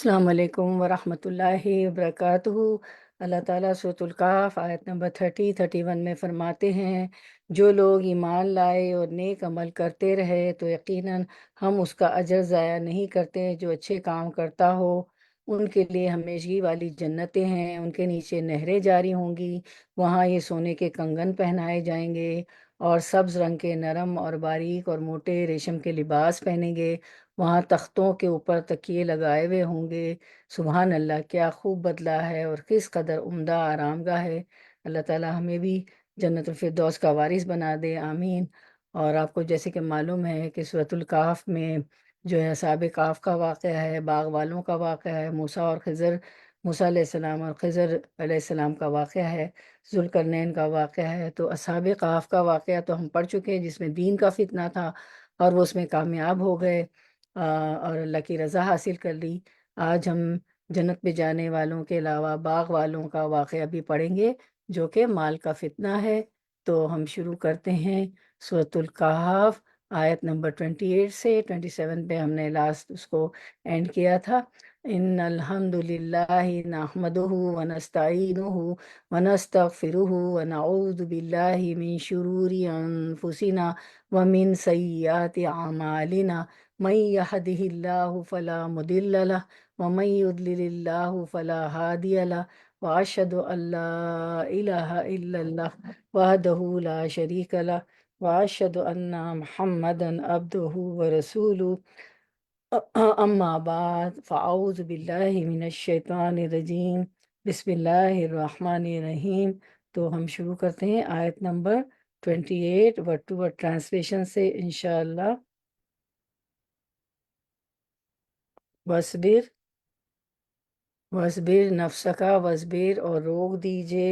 السلام علیکم ورحمۃ اللہ وبرکاتہ۔ اللہ تعالیٰ سورۃ الکہف آیت نمبر 31 میں فرماتے ہیں، جو لوگ ایمان لائے اور نیک عمل کرتے رہے تو یقیناً ہم اس کا اجر ضائع نہیں کرتے۔ جو اچھے کام کرتا ہو ان کے لیے ہمیشگی والی جنتیں ہیں، ان کے نیچے نہریں جاری ہوں گی، وہاں یہ سونے کے کنگن پہنائے جائیں گے اور سبز رنگ کے نرم اور باریک اور موٹے ریشم کے لباس پہنیں گے، وہاں تختوں کے اوپر تکیے لگائے ہوئے ہوں گے۔ سبحان اللہ، کیا خوب بدلہ ہے اور کس قدر عمدہ آرام گاہ ہے۔ اللہ تعالیٰ ہمیں بھی جنت الفردوس کا وارث بنا دے، آمین۔ اور آپ کو جیسے کہ معلوم ہے کہ سورۃ الکہف میں جو ہے اصحاب کہف کا واقعہ ہے، باغ والوں کا واقعہ ہے، موسیٰ علیہ السلام اور خضر علیہ السلام کا واقعہ ہے، ذوالقرنین کا واقعہ ہے۔ تو اصحاب کہف کا واقعہ تو ہم پڑھ چکے ہیں، جس میں دین کا فتنہ تھا اور وہ اس میں کامیاب ہو گئے اور اللہ کی رضا حاصل کر لی۔ آج ہم جنت میں جانے والوں کے علاوہ باغ والوں کا واقعہ بھی پڑھیں گے، جو کہ مال کا فتنہ ہے۔ تو ہم شروع کرتے ہیں سورۃ الکہف آیت نمبر 28 سے 27 پہ ہم نے لاسٹ اس کو اینڈ کیا تھا۔ ان الحمد للہ نحمدہ ونستعینہ ونستغفرہ ونعوذ باللہ من شرور انفسنا ومن سیئات اعمالنا، من يهده الله فلا مضل له ومن يضلل الله فلا هادي له، وأشهد أن لا إله إلا الله وحده لا شريك له، وأشهد أن محمدا عبده ورسوله۔ أما بعد فأعوذ بالله من الشیطان الرجیم، بسم اللہ الرحمن الرحیم۔ تو ہم شروع کرتے ہیں آیت نمبر 28 ورڈ ٹو ورڈ ٹرانسلیشن سے انشاءاللہ۔ وَاصْبِرْ وَاصْبِرْ نَفْسَکَ، وَاصْبِرْ اور روک دیجئے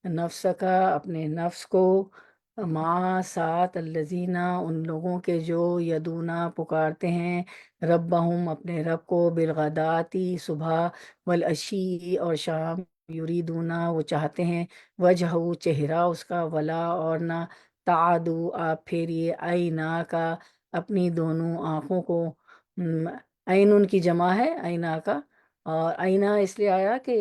نفسک اپنے نفس کو، مع ساتھ الذین ان لوگوں کے جو یدونا پکارتے ہیں ربہم اپنے رب کو، بالغداتی صبح، والعشی اور شام، یریدونا وہ چاہتے ہیں، وجہ چہرہ اس کا، ولا اور نہ، تعدو آپ پھیریے، عینا کا اپنی دونوں آنکھوں کو۔ عین ان کی جمع ہے عینا کا، اور آئینہ اس لیے آیا کہ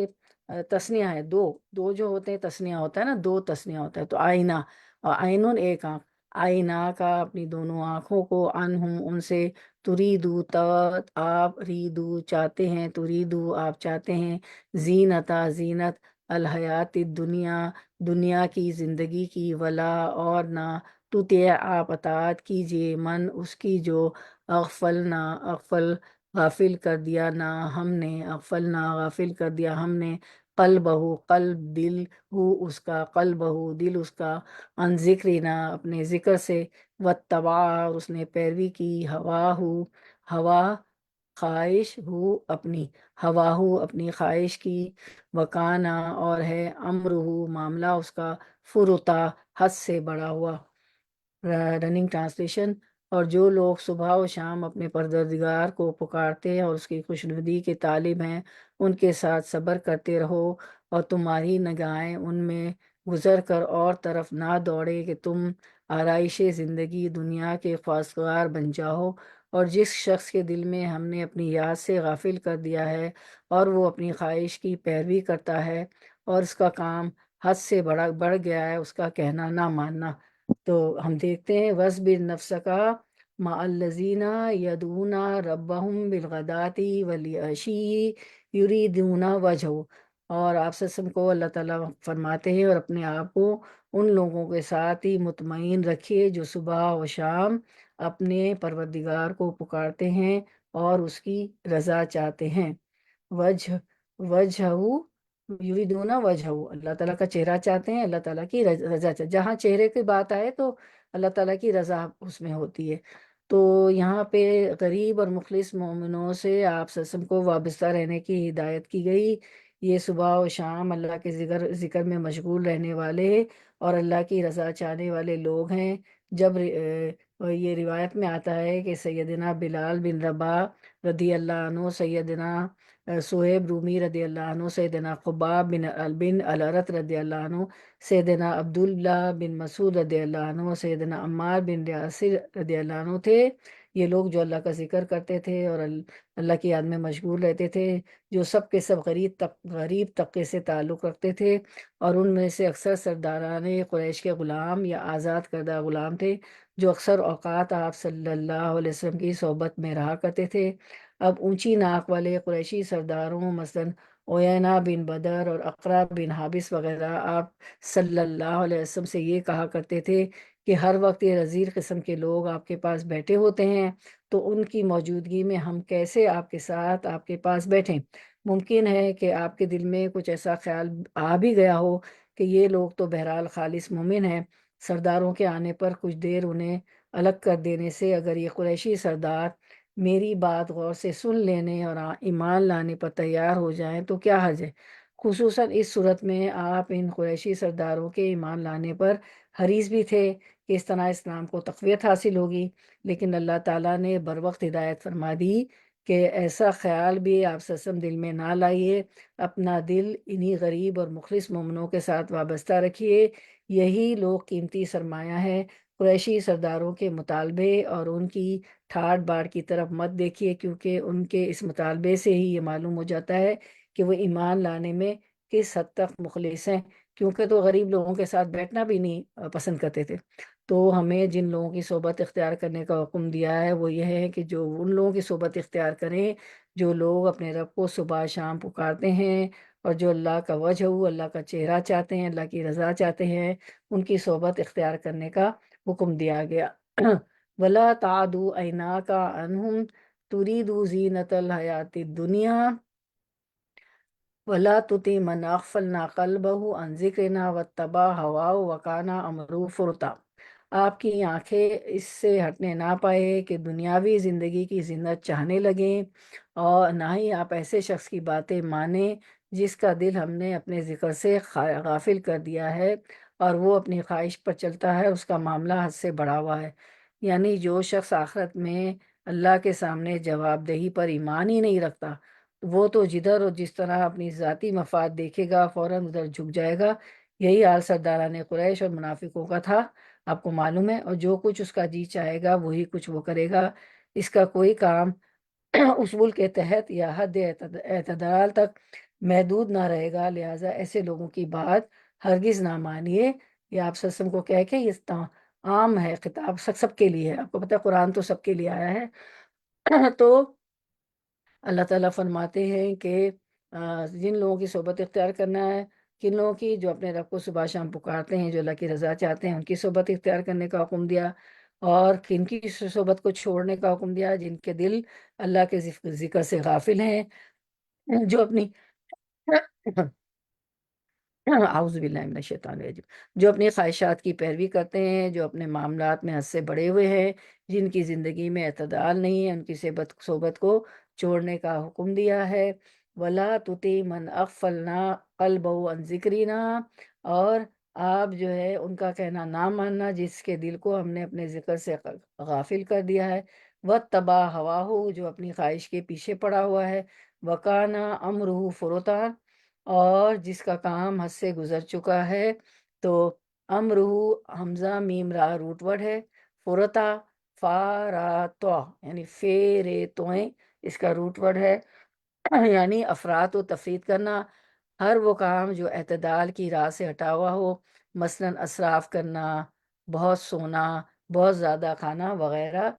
تسنیہ ہے، دو دو جو ہوتے ہیں تسنیہ ہوتا ہے نا، دو تسنیہ ہوتا ہے، تو آئینہ اور عینن ایک آنکھ، آئینہ کا اپنی دونوں آنکھوں کو، عنہم ان سے، تریدو آپ، ریدو چاہتے ہیں، تریدو آپ چاہتے ہیں، زینتا زینت، الحیات الدنیا دنیا کی زندگی کی، ولا اور نہ، تطیع آپ اطاعت کیجیے، من اس کی جو، اغفل غافل کر دیا نہ ہم نے، اغفلنا غافل کر دیا ہم نے، قلبہ قلب دل، ہو اس کا، قلبہ دل اس کا، عن ذکرنا اپنے ذکر سے، واتبع اور اس نے پیروی کی، ہوا خواہش، ہو اپنی ہوا، ہو اپنی خواہش کی، وکانا اور ہے، امرہ معاملہ اس کا، فرطا حد سے بڑا ہوا۔ Running translation. اور جو لوگ صبح و شام اپنے پروردگار کو پکارتے ہیں اور اس کی خوشنودی کے طالب ہیں، ان کے ساتھ صبر کرتے رہو، اور تمہاری نگاہیں ان میں گزر کر اور طرف نہ دوڑے کہ تم آرائش زندگی دنیا کے خواستگار بن جاؤ۔ اور جس شخص کے دل میں ہم نے اپنی یاد سے غافل کر دیا ہے اور وہ اپنی خواہش کی پیروی کرتا ہے، اور اس کا کام حد سے بڑھ گیا ہے، اس کا کہنا نہ ماننا۔ تو ہم دیکھتے ہیں، وَاصْبِرْ نَفْسَکَ مع الذین یدعون ربہم بالغداۃ والعشی یریدون وجہہ۔ اور آپ وسلم کو اللہ تعالیٰ فرماتے ہیں، اور اپنے آپ کو ان لوگوں کے ساتھ ہی مطمئن رکھیے جو صبح و شام اپنے پروردگار کو پکارتے ہیں اور اس کی رضا چاہتے ہیں۔ وجہ یریدون وجہ، اللہ تعالیٰ کا چہرہ چاہتے ہیں، اللہ تعالیٰ کی رضا چاہتے ہیں۔ جہاں چہرے کی بات آئے تو اللہ تعالیٰ کی رضا اس میں ہوتی ہے۔ تو یہاں پہ غریب اور مخلص مومنوں سے آپ وسلم کو وابستہ رہنے کی ہدایت کی گئی۔ یہ صبح و شام اللہ کے ذکر میں مشغول رہنے والے اور اللہ کی رضا چاہنے والے لوگ ہیں۔ جب یہ روایت میں آتا ہے کہ سیدنا بلال بن رباح رضی اللہ عنہ، سیدنا صہیب رومی رضی اللہ عنہ، سیدنا خباب بن الارت رضی اللہ عنہ، سیدنا عبداللہ بن مسعود رضی اللہ عنہ، سیدنا عمار بن یاسر رضی اللہ عنہ تھے یہ لوگ جو اللہ کا ذکر کرتے تھے اور اللہ کی یاد میں مشغول رہتے تھے، جو سب کے سب غریب طبقے سے تعلق رکھتے تھے، اور ان میں سے اکثر سرداران قریش کے غلام یا آزاد کردہ غلام تھے، جو اکثر اوقات آپ صلی اللہ علیہ وسلم کی صحبت میں رہا کرتے تھے۔ اب اونچی ناک والے قریشی سرداروں مثلاً اوینا بن بدر اور اقرا بن حابس وغیرہ آپ صلی اللہ علیہ وسلم سے یہ کہا کرتے تھے کہ ہر وقت یہ رذیل قسم کے لوگ آپ کے پاس بیٹھے ہوتے ہیں، تو ان کی موجودگی میں ہم کیسے آپ کے ساتھ آپ کے پاس بیٹھیں؟ ممکن ہے کہ آپ کے دل میں کچھ ایسا خیال آ بھی گیا ہو کہ یہ لوگ تو بہرحال خالص مومن ہیں، سرداروں کے آنے پر کچھ دیر انہیں الگ کر دینے سے اگر یہ قریشی سردار میری بات غور سے سن لینے اور ایمان لانے پر تیار ہو جائیں تو کیا حرج ہے؟ خصوصاً اس صورت میں آپ ان قریشی سرداروں کے ایمان لانے پر حریص بھی تھے کہ اس طرح اسلام کو تقویت حاصل ہوگی، لیکن اللہ تعالیٰ نے بروقت ہدایت فرما دی کہ ایسا خیال بھی آپ سسم دل میں نہ لائیے، اپنا دل انہی غریب اور مخلص مومنوں کے ساتھ وابستہ رکھیے، یہی لوگ قیمتی سرمایہ ہے۔ قریشی سرداروں کے مطالبے اور ان کی ٹھاٹ باٹ کی طرف مت دیکھیے، کیونکہ ان کے اس مطالبے سے ہی یہ معلوم ہو جاتا ہے کہ وہ ایمان لانے میں کس حد تک مخلص ہیں، کیونکہ تو غریب لوگوں کے ساتھ بیٹھنا بھی نہیں پسند کرتے تھے۔ تو ہمیں جن لوگوں کی صحبت اختیار کرنے کا حکم دیا ہے وہ یہ ہے کہ جو ان لوگوں کی صحبت اختیار کریں جو لوگ اپنے رب کو صبح شام پکارتے ہیں، اور جو اللہ کا وجہ ہو، اللہ کا چہرہ چاہتے ہیں، اللہ کی رضا چاہتے ہیں، ان کی صحبت اختیار کرنے کا حکم دیا گیا۔ وَلَا تَعْدُوا عَيْنَاكَ عَنْهُمْ تُرِيدُ زِينَةَ الْحَيَاةِ الدُّنْيَا وَلَا تُطِعْ مَنْ أَغْفَلْنَا قَلْبَهُ عَنْ ذِكْرِنَا وَاتَّبَعَ هَوَاهُ وَكَانَ أَمْرُهُ فُرُطًا۔ آپ کی آنکھیں اس سے ہٹنے نہ پائے کہ دنیاوی زندگی کی زینت چاہنے لگیں، اور نہ ہی آپ ایسے شخص کی باتیں مانیں جس کا دل ہم نے اپنے ذکر سے غافل کر دیا ہے، اور وہ اپنی خواہش پر چلتا ہے، اس کا معاملہ حد سے بڑا ہوا ہے۔ یعنی جو شخص آخرت میں اللہ کے سامنے جواب دہی پر ایمان ہی نہیں رکھتا، وہ تو جدھر اور جس طرح اپنی ذاتی مفاد دیکھے گا فوراً ادھر جھک جائے گا۔ یہی حال سرداران قریش اور منافقوں کا تھا، آپ کو معلوم ہے، اور جو کچھ اس کا جی چاہے گا وہی کچھ وہ کرے گا، اس کا کوئی کام اصول کے تحت یا حد اعتدال تک محدود نہ رہے گا، لہٰذا ایسے لوگوں کی بات ہرگز نہ مانیے۔ یہ آپ وسلم کو کہہ کے یہ عام ہے، خطاب سب کے لیے ہے، آپ کو پتہ ہے قرآن تو سب کے لیے آیا ہے۔ تو اللہ تعالیٰ فرماتے ہیں کہ جن لوگوں کی صحبت اختیار کرنا ہے، کن لوگوں کی؟ جو اپنے رب کو صبح شام پکارتے ہیں، جو اللہ کی رضا چاہتے ہیں، ان کی صحبت اختیار کرنے کا حکم دیا، اور کن کی صحبت کو چھوڑنے کا حکم دیا؟ جن کے دل اللہ کے ذکر سے غافل ہیں، جو اپنی اعوذ باللہ من الشیطان الرجیم، جو اپنی خواہشات کی پیروی کرتے ہیں، جو اپنے معاملات میں حد سے بڑے ہوئے ہیں، جن کی زندگی میں اعتدال نہیں ہے، ان کی صحبت کو چھوڑنے کا حکم دیا ہے۔ وَلَا تُطِعْ مَنْ أَغْفَلْنَا قَلْبَهُ عَنْ ذِكْرِنَا، اور آپ جو ہے ان کا کہنا نہ ماننا جس کے دل کو ہم نے اپنے ذکر سے غافل کر دیا ہے۔ وَاتَّبَعَ هَوَاهُ، جو اپنی خواہش کے پیچھے پڑا ہوا ہے۔ وَكَانَ أَمْرُهُ فُرُطًا، اور جس کا کام حد سے گزر چکا ہے۔ تو امرہ حمزہ میم را روٹ ورڈ ہے، فرتا فا را تو یعنی فے رے توئیں اس کا روٹ ورڈ ہے، یعنی افراد و تفرید کرنا، ہر وہ کام جو اعتدال کی راہ سے ہٹا ہوا ہو، مثلاً اسراف کرنا، بہت سونا، بہت زیادہ کھانا وغیرہ،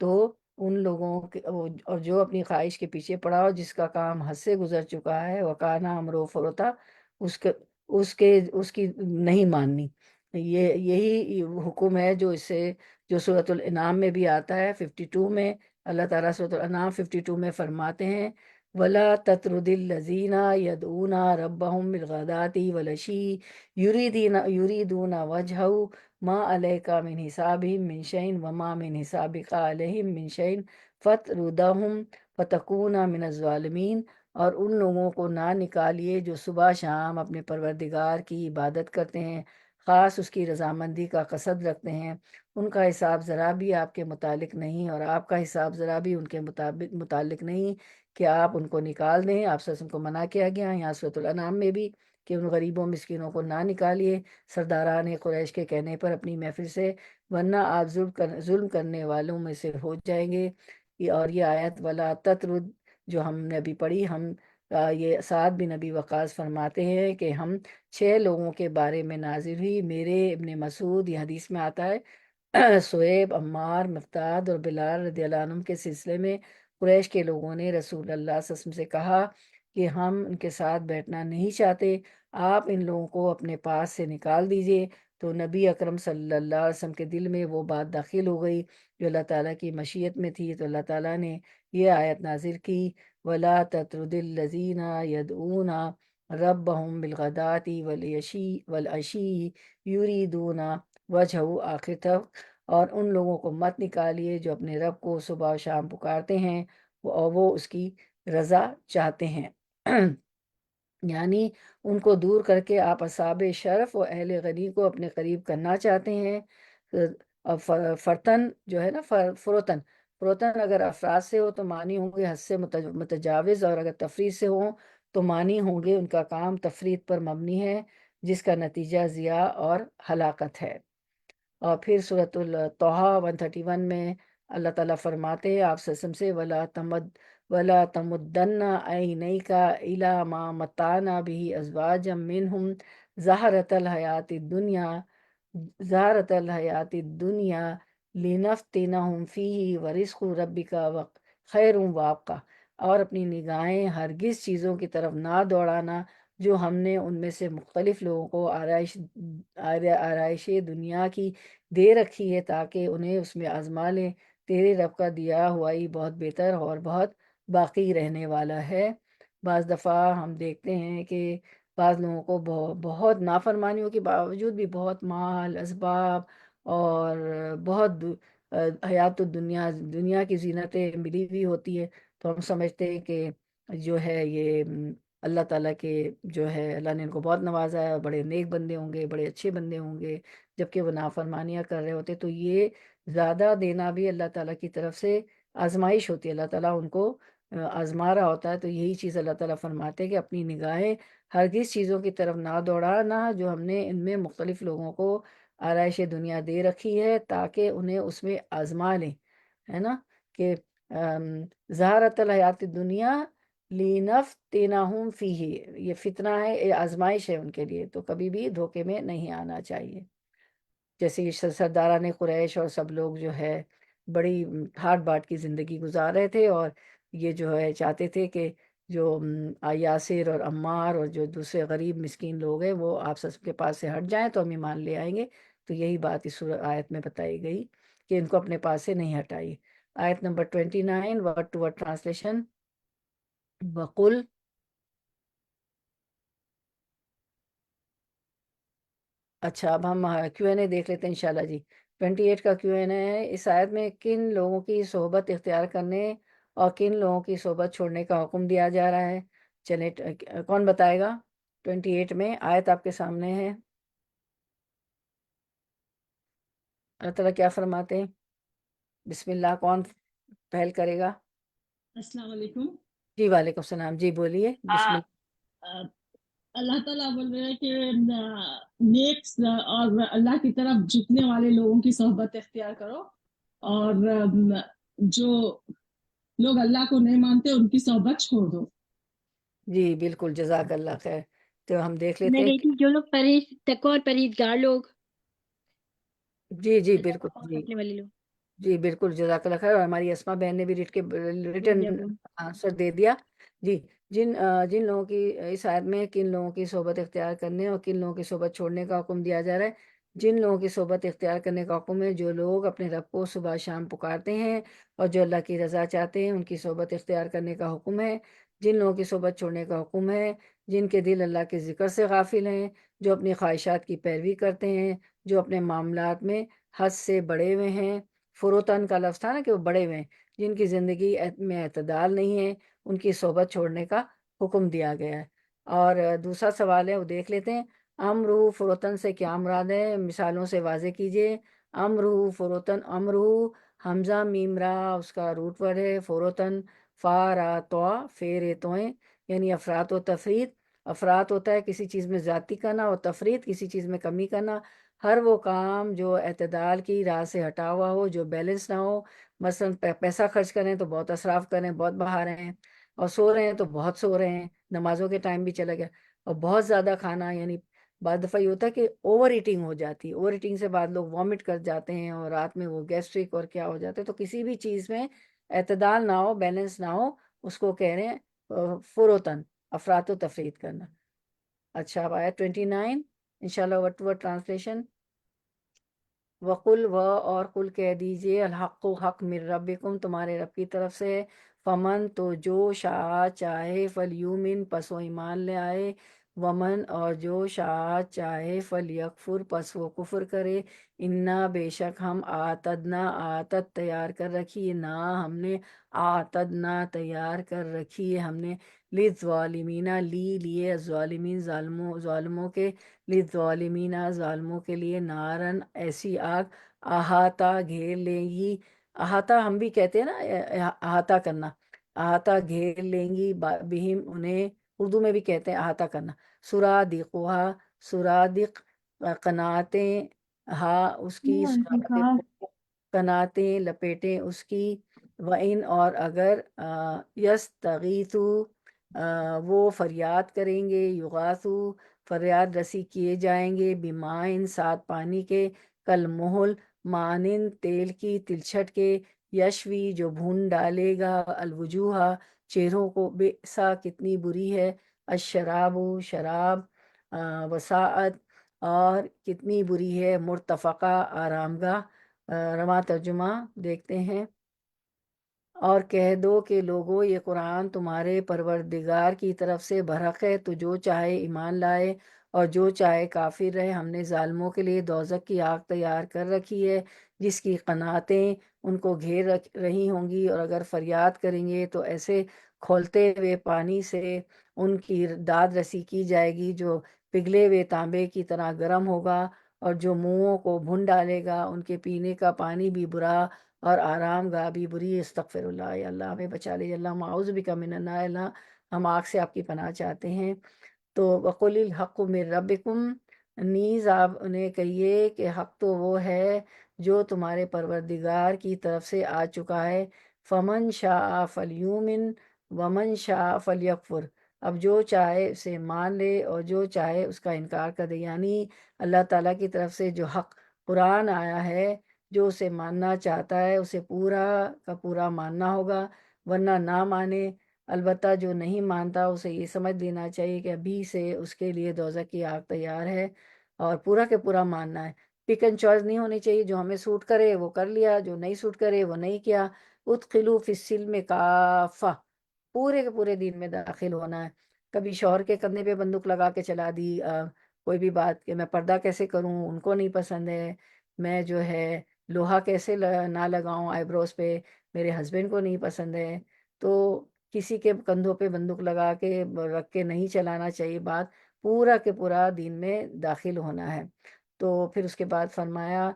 تو ان لوگوں کے اور جو اپنی خواہش کے پیچھے پڑا ہو، جس کا کام حد سے گزر چکا ہے، وکانا امرو فروتا، اس کے اس کی نہیں ماننی۔ یہی حکم ہے جو اس سے جو سورۃ الانعام میں بھی آتا ہے 52 میں، اللہ تعالیٰ سورۃ الانعام 52 میں فرماتے ہیں وَلَا تَطْرُدِ الَّذِينَ يَدْعُونَ رَبَّهُم بِالْغَدَاةِ وَالْعَشِيِّ يُرِيدُونَ وَجْهَهُ مَا عَلَيْكَ مِنْ حِسَابِهِم مِّن شَيْءٍ وَمَا مِنْ حِسَابِكَ عَلَيْهِم مِّن شَيْءٍ فَاطْرُدْهُمْ فَتَكُونَ مِنَ الظَّالِمِينَ۔ اور ان لوگوں کو نہ نکالیے جو صبح شام اپنے پروردگار کی عبادت کرتے ہیں، خاص اس کی رضامندی کا قصد رکھتے ہیں، ان کا حساب ذرا بھی آپ کے متعلق نہیں، اور آپ کا حساب ذرا بھی ان کے متعلق نہیں کہ آپ ان کو نکال دیں۔ آپ سے ان کو منع کیا گیا، یہاں سورۃ الانعام میں بھی کہ ان غریبوں مسکینوں کو نہ نکالیے سرداران قریش کے کہنے پر اپنی محفل سے، ورنہ آپ ظلم کرنے والوں میں سے ہو جائیں گے۔ اور یہ آیت ولا تطرد جو ہم نے ابھی پڑھی، یہ سعد بن ابی وقاص فرماتے ہیں کہ ہم 6 لوگوں کے بارے میں نازل ہوئی۔ میرے ابن مسعود، یہ حدیث میں آتا ہے، سہیب، عمار، مقداد اور بلال رضی اللہ عنہم کے سلسلے میں قریش کے لوگوں نے رسول اللہ صلی اللہ علیہ وسلم سے کہا کہ ہم ان کے ساتھ بیٹھنا نہیں چاہتے، آپ ان لوگوں کو اپنے پاس سے نکال دیجئے۔ تو نبی اکرم صلی اللہ علیہ وسلم کے دل میں وہ بات داخل ہو گئی جو اللہ تعالیٰ کی مشیت میں تھی، تو اللہ تعالیٰ نے یہ آیت نازل کی، وَلَا تَطْرُدِ الَّذِينَ يَدْعُونَ رَبَّهُم بِالْغَدَاةِ وَالْعَشِيِّ يُرِيدُونَ وَجْهَهُ، آخر تک، اور ان لوگوں کو مت نکالیے جو اپنے رب کو صبح و شام پکارتے ہیں اور وہ اس کی رضا چاہتے ہیں۔ یعنی ان کو دور کر کے آپ اصحاب شرف و اہل غنی کو اپنے قریب کرنا چاہتے ہیں۔ اور فرتن جو ہے نا، فروتن، فروتن اگر افراد سے ہو تو معنی ہوں گے حد سے متجاوز، اور اگر تفرید سے ہوں تو معنی ہوں گے ان کا کام تفرید پر مبنی ہے جس کا نتیجہ ضیاع اور ہلاکت ہے۔ اور پھر سورۃ الطٰہٰ 131 میں اللہ تعالیٰ فرماتے ہیں آپ وسلم سے، وَلَا تَمُدَّنَّ عَيْنَيْكَ إِلَىٰ مَا مَتَّعْنَا بِهِ أَزْوَاجًا مِّنْهُمْ زَهْرَةَ الْحَيَاةِ الدُّنْيَا لِنَفْتِنَهُمْ فِيهِ وَرِزْقُ رَبِّكَ خَيْرٌ وَأَبْقَىٰ، اور اپنی نگاہیں ہرگز چیزوں کی طرف نہ دوڑانا جو ہم نے ان میں سے مختلف لوگوں کو آرائش دنیا کی دے رکھی ہے تاکہ انہیں اس میں آزما لیں، تیرے رب کا دیا ہوا ہی بہت بہتر اور بہت باقی رہنے والا ہے۔ بعض دفعہ ہم دیکھتے ہیں کہ بعض لوگوں کو بہت نافرمانیوں کے باوجود بھی بہت مال، اسباب اور بہت حیات الدنیا، دنیا کی زینتیں ملی ہوئی ہوتی ہے، تو ہم سمجھتے ہیں کہ جو ہے یہ اللہ تعالیٰ کے جو ہے اللہ نے ان کو بہت نوازا ہے، بڑے نیک بندے ہوں گے، بڑے اچھے بندے ہوں گے، جبکہ وہ نافرمانیاں کر رہے ہوتے۔ تو یہ زیادہ دینا بھی اللہ تعالیٰ کی طرف سے آزمائش ہوتی ہے، اللہ تعالیٰ ان کو آزما رہا ہوتا ہے۔ تو یہی چیز اللہ تعالیٰ فرماتے ہیں کہ اپنی نگاہیں ہرگز چیزوں کی طرف نہ دوڑانا جو ہم نے ان میں مختلف لوگوں کو آرائش دنیا دے رکھی ہے تاکہ انہیں اس میں آزما لیں، ہے نا، کہ زہرۃ الحیات دنیا لِنَفْتِنَهُمْ فِيهِ، یہ فتنہ ہے، یہ آزمائش ہے ان کے لیے، تو کبھی بھی دھوکے میں نہیں آنا چاہیے۔ جیسے یہ سرداران قریش اور سب لوگ جو ہے بڑی ہارڈ باٹ کی زندگی گزار رہے تھے، اور یہ جو ہے چاہتے تھے کہ جو یاسر اور عمار اور جو دوسرے غریب مسکین لوگ ہیں وہ آپ سب کے پاس سے ہٹ جائیں تو ہم ایمان لے آئیں گے۔ تو یہی بات اس آیت میں بتائی گئی کہ ان کو اپنے پاس سے نہیں ہٹائی۔ آیت نمبر 29 ورڈ ٹو ورڈ ٹرانسلیشن، وقل، اچھا اب ہم کیو این اے دیکھ لیتے ہیں انشاءاللہ جی۔ 28 کا کیو این اے ہے، اس آیت میں کن لوگوں کی صحبت اختیار کرنے اور کن لوگوں کی صحبت چھوڑنے کا حکم دیا جا رہا ہے؟ چلیں کون بتائے گا؟ 28 میں آیت آپ کے سامنے ہے، اللہ تعالیٰ کیا فرماتے ہیں؟ بسم اللہ، کون پہل کرے گا؟ السلام علیکم۔ جی وعلیکم السلام، جی بولیے بسم اللہ۔ اللہ تعالیٰ بول رہے ہیں کہ نیک اور اللہ کی طرف جھکنے والے لوگوں کی صحبت اختیار کرو، اور جو لوگ اللہ کو نہیں مانتے ان کی صحبت چھوڑ دو۔ جی بالکل، جزاک اللہ خیر۔ تو ہم دیکھ لیتے میں ہیں گئی تھی جو لوگ تقوی اور پرہیزگار لوگ، جی جی اللہ کو بالکل، خوف جی رکھنے والے لوگ۔ جی بالکل، جزاک اللہ خیر۔ اور ہماری اسما بہن نے بھی ریٹن آنسر دے دیا۔ جی، جن لوگوں کی اس آیت میں کن لوگوں کی صحبت اختیار کرنے اور کن لوگوں کی صحبت چھوڑنے کا حکم دیا جا رہا ہے؟ جن لوگوں کی صحبت اختیار کرنے کا حکم ہے جو لوگ اپنے رب کو صبح شام پکارتے ہیں اور جو اللہ کی رضا چاہتے ہیں، ان کی صحبت اختیار کرنے کا حکم ہے۔ جن لوگوں کی صحبت چھوڑنے کا حکم ہے جن کے دل اللہ کے ذکر سے غافل ہیں، جو اپنی خواہشات کی پیروی کرتے ہیں، جو اپنے معاملات میں حد سے بڑے ہوئے ہیں۔ فروتن کا لفظ تھا نا کہ وہ بڑے ہوئے ہیں، جن کی زندگی میں اعتدال نہیں ہے، ان کی صحبت چھوڑنے کا حکم دیا گیا ہے۔ اور دوسرا سوال ہے وہ دیکھ لیتے ہیں، امرو فروتن سے کیا مراد ہے؟ مثالوں سے واضح کیجیے۔ امرو فروتن، امرو حمزہ میم را اس کا روٹ ورڈ ہے، فروتن فا را تو فیر توئیں، یعنی افراط و تفرید۔ افراط ہوتا ہے کسی چیز میں زیادتی کرنا، اور تفریط کسی چیز میں کمی کرنا۔ ہر وہ کام جو اعتدال کی راہ سے ہٹا ہوا ہو، جو بیلنس نہ ہو، مثلاً پیسہ خرچ کریں تو بہت اسراف کریں، بہت بہا رہے ہیں، اور سو رہے ہیں تو بہت سو رہے ہیں، نمازوں کے ٹائم بھی چلا گیا، اور بہت زیادہ کھانا، یعنی بعض دفعہ یہ ہوتا ہے کہ اوور ایٹنگ ہو جاتی ہے، اوور ایٹنگ سے بعد لوگ وامٹ کر جاتے ہیں، اور رات میں وہ گیسٹرک اور کیا ہو جاتے ہیں۔ تو کسی بھی چیز میں اعتدال نہ ہو، بیلنس نہ ہو، اس کو کہہ رہے ہیں فروتن، افراط و تفریط کرنا۔ اچھا، اب آیت 29 انشاءاللہ ورڈ ٹو ورڈ ٹرانسلیشن۔ وقل اور قل کہہ دیجئے، الحق حق من ربکم، تمہارے رب کی طرف سے ہے، فمن تو جو شاء چاہے، فلیومن پس وہ ایمان لے آئے، ومن اور جو شاء چاہے، فلیکفر پس وہ کفر کرے، انا بے شک ہم آتدنا آتد تیار کر رکھی ہے، نا ہم نے آتدنا تیار کر رکھی ہے ہم نے، للظالمین لیے ظالمین ظالموں کے، للظالمین ظالموں کے لیے، نارن ایسی آگ، احاطہ گھیر لیں گی، احاطہ ہم بھی کہتے ہیں نا احاطہ کرنا، احاطہ گھیر لیں گی بہم انہیں، اردو میں بھی کہتے ہیں احاطہ کرنا، سرادقها سرادق قناتیں، ہاں اس کی سرادق قناتیں لپیٹیں اس کی، وَإِنْ اور اگر یستغیثوا وہ فریاد کریں گے، یغاثو فریاد رسی کیے جائیں گے، بمائن ساتھ پانی کے، کل محل مانن تیل کی، تلچھٹ کے، یشوی جو بھون ڈالے گا، الوجوہ چہروں کو، بئسا کتنی بری ہے، الشراب شراب، وساعت اور کتنی بری ہے، مرتفقہ آرام گاہ۔ رواں ترجمہ دیکھتے ہیں۔ اور کہہ دو کہ لوگو یہ قرآن تمہارے پروردگار کی طرف سے برحق ہے، تو جو چاہے ایمان لائے اور جو چاہے کافر رہے، ہم نے ظالموں کے لیے دوزخ کی آگ تیار کر رکھی ہے، جس کی قناتیں ان کو گھیر رہی ہوں گی، اور اگر فریاد کریں گے تو ایسے کھولتے ہوئے پانی سے ان کی داد رسی کی جائے گی جو پگھلے ہوئے تانبے کی طرح گرم ہوگا، اور جو منہوں کو بھون ڈالے گا، ان کے پینے کا پانی بھی برا اور آرام گاہ بھی بری۔ استغفر اللہ، یا اللہ ہمیں بچا لے، اللہ معوذ بک من النار، اللہ ہم آگ سے آپ کی پناہ چاہتے ہیں۔ تو وقل الحق من ربکم، نیز آپ انہیں کہیے کہ حق تو وہ ہے جو تمہارے پروردگار کی طرف سے آ چکا ہے، فمن شاء فلیومن ومن شاء فلیکفر، اب جو چاہے اسے مان لے اور جو چاہے اس کا انکار کر دے، یعنی اللہ تعالیٰ کی طرف سے جو حق قرآن آیا ہے، جو اسے ماننا چاہتا ہے اسے پورا کا پورا ماننا ہوگا، ورنہ نہ مانے۔ البتہ جو نہیں مانتا اسے یہ سمجھ لینا چاہیے کہ ابھی سے اس کے لیے دوزخ کی آگ تیار ہے، اور پورا کے پورا ماننا ہے۔ پک اینڈ چوائس نہیں ہونی چاہیے، جو ہمیں سوٹ کرے وہ کر لیا، جو نہیں سوٹ کرے وہ نہیں کیا۔ ادخلوا فی السلم کافہ، پورے کے پورے دین میں داخل ہونا ہے۔ کبھی شوہر کے کندھے پہ بندوق لگا کے چلا دی کوئی بھی بات، کہ میں پردہ کیسے کروں، ان کو نہیں پسند ہے، میں جو ہے لوہا کیسے نہ لگاؤں آئی بروز پہ، میرے ہسبینڈ کو نہیں پسند ہے، تو کسی کے کندھوں پہ بندوق لگا کے رکھ کے نہیں چلانا چاہیے بات، پورا کے پورا دین میں داخل ہونا ہے۔ تو پھر اس کے بعد فرمایا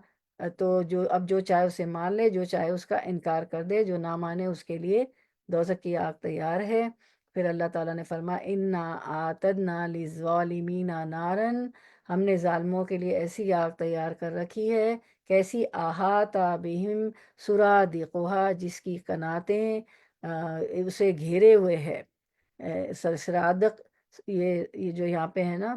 تو جو چاہے اسے مان لے، جو چاہے اس کا انکار کر دے، جو نہ مانے اس کے لیے دوزخ کی آگ تیار ہے۔ پھر اللہ تعالیٰ نے فرمایا انا اعتدنا للظالمین نارن، ہم نے ظالموں کے لیے ایسی آگ تیار کر رکھی ہے، کیسی، احاطہ بہم سرادقها، جس کی قناتیں اسے گھیرے ہوئے ہے۔ سرادق، یہ جو یہاں پہ ہے نا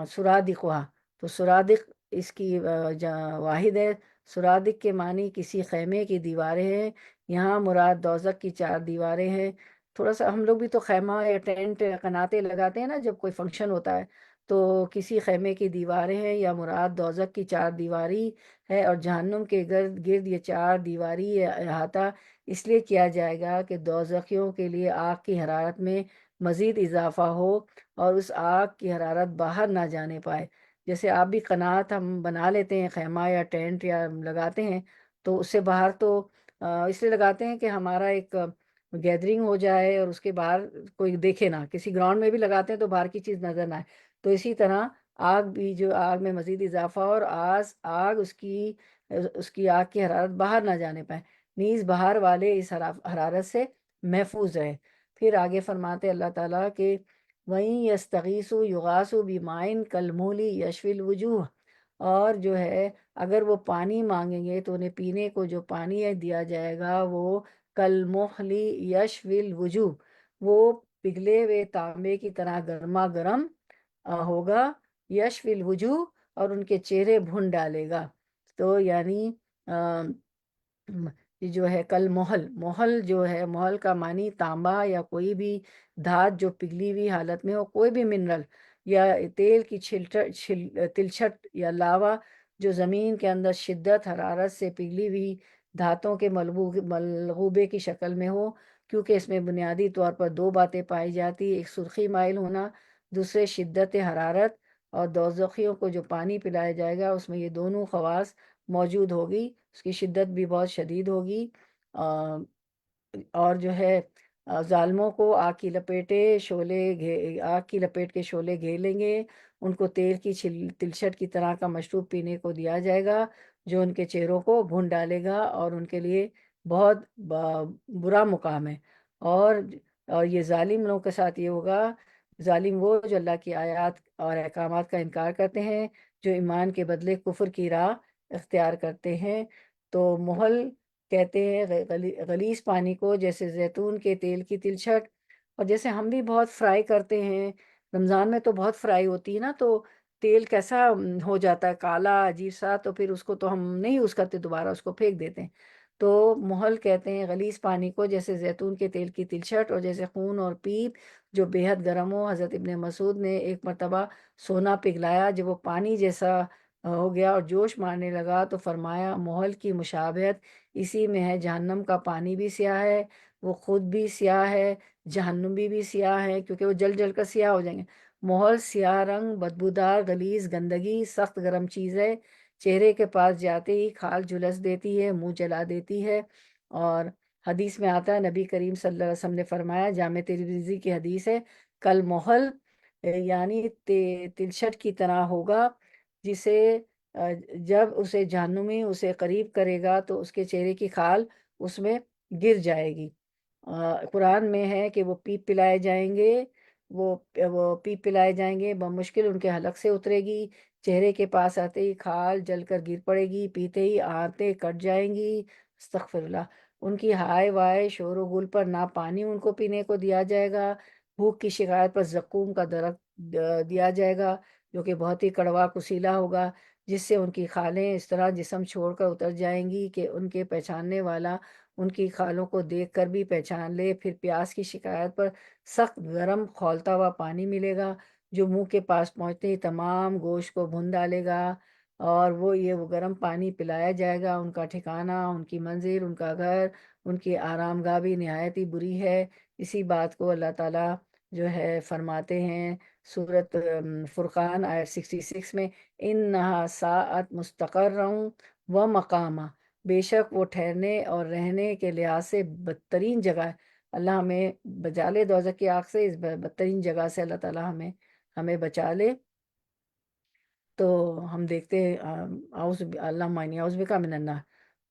سرادقها، تو سرادق اس کی واحد ہے، سرادق کے معنی کسی خیمے کی دیواریں ہیں، یہاں مراد دوزخ کی 4 دیواریں ہیں۔ تھوڑا سا ہم لوگ بھی تو خیمہ یا ٹینٹ قناتیں لگاتے ہیں نا جب کوئی فنکشن ہوتا ہے، تو کسی خیمے کی دیواریں ہیں، یا مراد دوزخ کی 4 دیواری ہے، اور جہنم کے گرد یہ 4 دیواری احاطہ اس لیے کیا جائے گا کہ دوزخیوں کے لیے آگ کی حرارت میں مزید اضافہ ہو، اور اس آگ کی حرارت باہر نہ جانے پائے۔ جیسے آپ بھی قنات ہم بنا لیتے ہیں، خیمہ یا ٹینٹ یا لگاتے ہیں، تو اس سے باہر تو اس لیے لگاتے ہیں کہ ہمارا ایک گیدرنگ ہو جائے، اور اس کے باہر کوئی دیکھے نہ، کسی گراؤنڈ میں بھی لگاتے ہیں تو باہر کی چیز نظر نہ آئے، تو اسی طرح آگ بھی، جو آگ میں مزید اضافہ ہو، اور آگ اس کی آگ کی حرارت باہر نہ جانے پائے، نیز باہر والے اس حرارت سے محفوظ رہے۔ پھر آگے فرماتے اللہ تعالیٰ کہ وہیں یستغیثوا یغاثوا بماء کالمہل یشوی الوجوہ، اور جو ہے اگر وہ پانی مانگیں گے تو انہیں پینے کو جو پانی ہے دیا جائے گا وہ کالمہل یشوی الوجوہ، وہ پگھلے ہوئے تانبے کی طرح گرما گرم ہوگا، یشوی الوجوہ، اور ان کے چہرے بھون ڈالے گا۔ تو یعنی یہ جو ہے کل محل، محل جو ہے، محل کا معنی تانبا یا کوئی بھی دھات جو پگھلی ہوئی حالت میں ہو، کوئی بھی منرل یا تیل کی تلچھٹ یا لاوا جو زمین کے اندر شدت حرارت سے پگھلی ہوئی دھاتوں کے ملغوبے کی شکل میں ہو، کیونکہ اس میں بنیادی طور پر دو باتیں پائی جاتی، ایک سرخی مائل ہونا، دوسرے شدت حرارت، اور دوزخیوں کو جو پانی پلایا جائے گا اس میں یہ دونوں خواص موجود ہوگی، اس کی شدت بھی بہت شدید ہوگی، اور جو ہے ظالموں کو آگ کی لپیٹ کے شعلے گھیر لیں گے، ان کو تیل کی تلچھٹ کی طرح کا مشروب پینے کو دیا جائے گا جو ان کے چہروں کو بھون ڈالے گا، اور ان کے لیے بہت برا مقام ہے۔ اور یہ ظالم لوگوں کے ساتھ یہ ہوگا، ظالم وہ جو اللہ کی آیات اور احکامات کا انکار کرتے ہیں، جو ایمان کے بدلے کفر کی راہ اختیار کرتے ہیں۔ تو محل کہتے ہیں غلیظ پانی کو، جیسے زیتون کے تیل کی تلچھٹ، اور جیسے ہم بھی بہت فرائی کرتے ہیں، رمضان میں تو بہت فرائی ہوتی ہے نا، تو تیل کیسا ہو جاتا ہے کالا عجیب سا، تو پھر اس کو تو ہم نہیں یوز کرتے، دوبارہ اس کو پھینک دیتے ہیں۔ تو محل کہتے ہیں غلیظ پانی کو، جیسے زیتون کے تیل کی تلچھٹ، اور جیسے خون اور پیپ جو بے حد گرم ہو۔ حضرت ابن مسعود نے ایک مرتبہ سونا پگھلایا، جب وہ پانی جیسا ہو گیا اور جوش مارنے لگا تو فرمایا محل کی مشابہت اسی میں ہے، جہنم کا پانی بھی سیاہ ہے، وہ خود بھی سیاہ ہے، جہنمی بھی سیاہ ہے، کیونکہ وہ جل جل کر سیاہ ہو جائیں گے۔ محل سیاہ رنگ، بدبودار، غلیظ، گندگی، سخت گرم چیز ہے، چہرے کے پاس جاتے ہی کھال جھلس دیتی ہے، منہ جلا دیتی ہے۔ اور حدیث میں آتا ہے، نبی کریم صلی اللہ علیہ وسلم نے فرمایا، جامع ترمذی کی حدیث ہے، کل محل یعنی تلچھٹ کی طرح ہوگا، جسے جب اسے جہنمی اسے قریب کرے گا تو اس کے چہرے کی کھال اس میں گر جائے گی۔ قرآن میں ہے کہ وہ پیپ پلائے جائیں گے، وہ پیپ پلائے جائیں گے، بمشکل ان کے حلق سے اترے گی، چہرے کے پاس آتے ہی کھال جل کر گر پڑے گی، پیتے ہی آنتیں کٹ جائیں گی، استغفر اللہ۔ ان کی ہائے وائے شور و گل پر نہ پانی ان کو پینے کو دیا جائے گا، بھوک کی شکایت پر زقوم کا درخت دیا جائے گا جو کہ بہت ہی کڑوا کسیلا ہوگا، جس سے ان کی کھالیں اس طرح جسم چھوڑ کر اتر جائیں گی کہ ان کے پہچاننے والا ان کی کھالوں کو دیکھ کر بھی پہچان لے۔ پھر پیاس کی شکایت پر سخت گرم کھولتا ہوا پانی ملے گا جو منہ کے پاس پہنچتے ہی تمام گوشت کو بھون ڈالے گا، اور وہ گرم پانی پلایا جائے گا۔ ان کا ٹھکانہ، ان کی منزل، ان کا گھر، ان کی آرام گاہ بھی نہایت ہی بری ہے۔ اسی بات کو اللہ تعالیٰ جو ہے فرماتے ہیں سورۃ فرقان آیت 66 میں، انہا ساعت مستقرا و مقاما، بے شک وہ ٹھہرنے اور رہنے کے لحاظ سے بدترین جگہ ہے۔ اللہ ہمیں بچا لے دوزخ کی آگ سے، اس بدترین جگہ سے اللہ تعالیٰ ہمیں بچا لے۔ تو ہم دیکھتے ہیں اللہم انی اعوذ بک من النار۔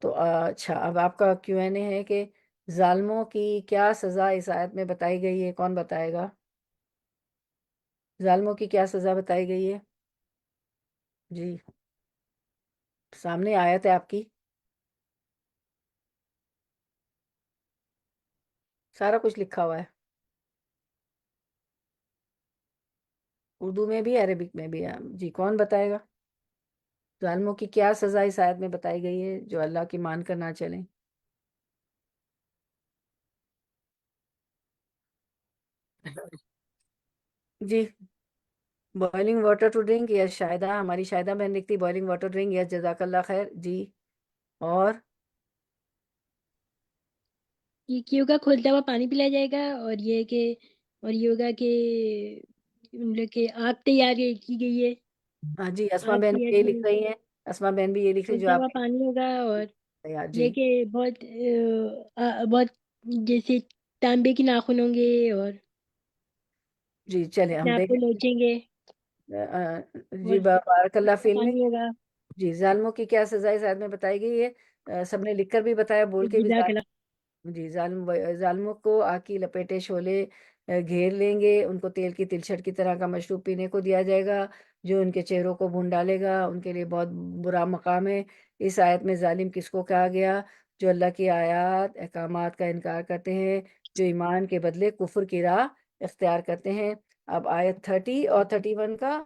تو اچھا، اب آپ کا Q&A ہے کہ ظالموں کی کیا سزا اس آیت میں بتائی گئی ہے؟ کون بتائے گا؟ ظالموں کی کیا سزا بتائی گئی ہے؟ جی، سامنے آیت ہے آپ کی، سارا کچھ لکھا ہوا ہے، اردو میں بھی عربک میں بھی ہے۔ جی، کون بتائے گا؟ ظالموں کی کیا سزا اس آیت میں بتائی گئی ہے جو اللہ کی مان کر نہ چلیں؟ جی، بوائلنگ واٹر ٹو ڈرنک، یا شاہدہ، ہماری شاہدہ بہن لکھتی بوائلنگ واٹر ڈرنک، یا جزاک اللہ خیر۔ جی، اور یہ ہوگا کھولتا ہوا پانی پلایا جائے گا، اور یہ ہوگا کہ ان لوگ کے آگ تیار کی گئی ہے، ہاں جی، اسما آگ بہن تیار بھی یہ کی لکھ رہی ہیں، اسما بہن بھی یہ لکھ رہی جو کھولتا آپ ہوا پانی ہوگا، اور نے یاد۔ یہ جی کہ بہت جیسے تانبے کی ناخن ہوں گے اور جی، چلے اپنے ہم آپ کو دیکھیں۔ نوچیں گے، جی، اور بارک اللہ کھولتا فی علمی۔ پانی ہوگا۔ جی، ظالموں کی کیا سزا اس آیت میں بتائی گئی ہے؟ سب نے لکھ کر بھی بتایا، بول کے بھی۔ جزاک اللہ۔ جی، ظالموں کو آگ کی لپیٹے شعلے گھیر لیں گے، ان کو تیل کی تلچھٹ کی طرح کا مشروب پینے کو دیا جائے گا جو ان کے چہروں کو بھون ڈالے گا، ان کے لیے بہت برا مقام ہے۔ اس آیت میں ظالم کس کو کہا گیا؟ جو اللہ کی آیات احکامات کا انکار کرتے ہیں، جو ایمان کے بدلے کفر کی راہ اختیار کرتے ہیں۔ اب آیت 30 اور 31 کا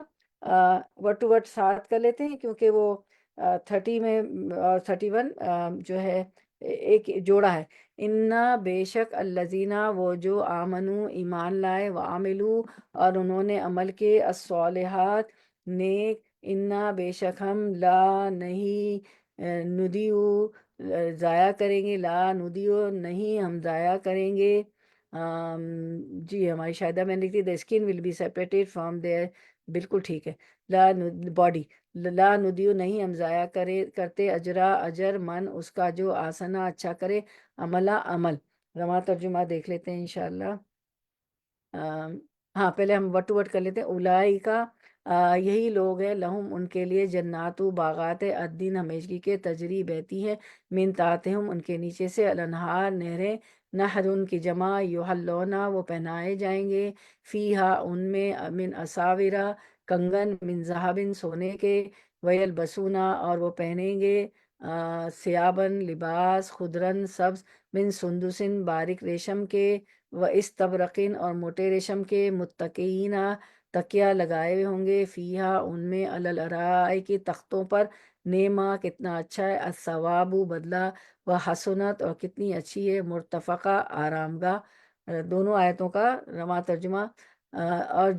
ورڈ ٹو ورڈ ساتھ کر لیتے ہیں، کیونکہ وہ 30 میں اور 31 جو ہے ایک جوڑا ہے۔ انا بے شک الذین وہ جو آمنو ایمان لائے، وعملو اور انہوں نے عمل کے، الصالحات نیک، انا بے شک ہم لا نہیں ندیو ضائع کریں گے، لا ندیو نہیں ہم ضائع کریں گے۔ جی ہماری شاہدہ میں لکھی the skin will be separated from there, بالکل ٹھیک ہے، لا باڈی، لا ندیو نہیں ہم ضائع کرتے اجرا اجر من اس کا جو آسنا اچھا کرے، عملہ عمل۔ رواں ترجمہ دیکھ لیتے ہیں انشاءاللہ۔ ہاں پہلے ہم وٹ ٹو وٹ کر لیتے ہیں۔ اولائی کا یہی لوگ ہیں، لہم ان کے لیے جنات و باغات الدین ہمیشگی کے، تجری بہتی ہے، من تحتہم ان کے نیچے سے، الانہار نہریں، نہر ان کی جمع، یحلونا وہ پہنائے جائیں گے، فیہا ان میں، من اساورا کنگن، من ذہبن سونے کے، ویلبسونا اور وہ پہنیں گے، ثیابن لباس، خضرن سبز، من سندسن باریک ریشم کے، و استبرقین اور موٹے ریشم کے، متقین تکیہ لگائے ہوئے ہوں گے، فیہا ان میں، علی الارائک کی تختوں پر، نعمہ کتنا اچھا ہے، الثواب بدلہ، و حسنت اور کتنی اچھی ہے، مرتفقہ آرام گاہ۔ دونوں آیتوں کا رواں ترجمہ۔ اور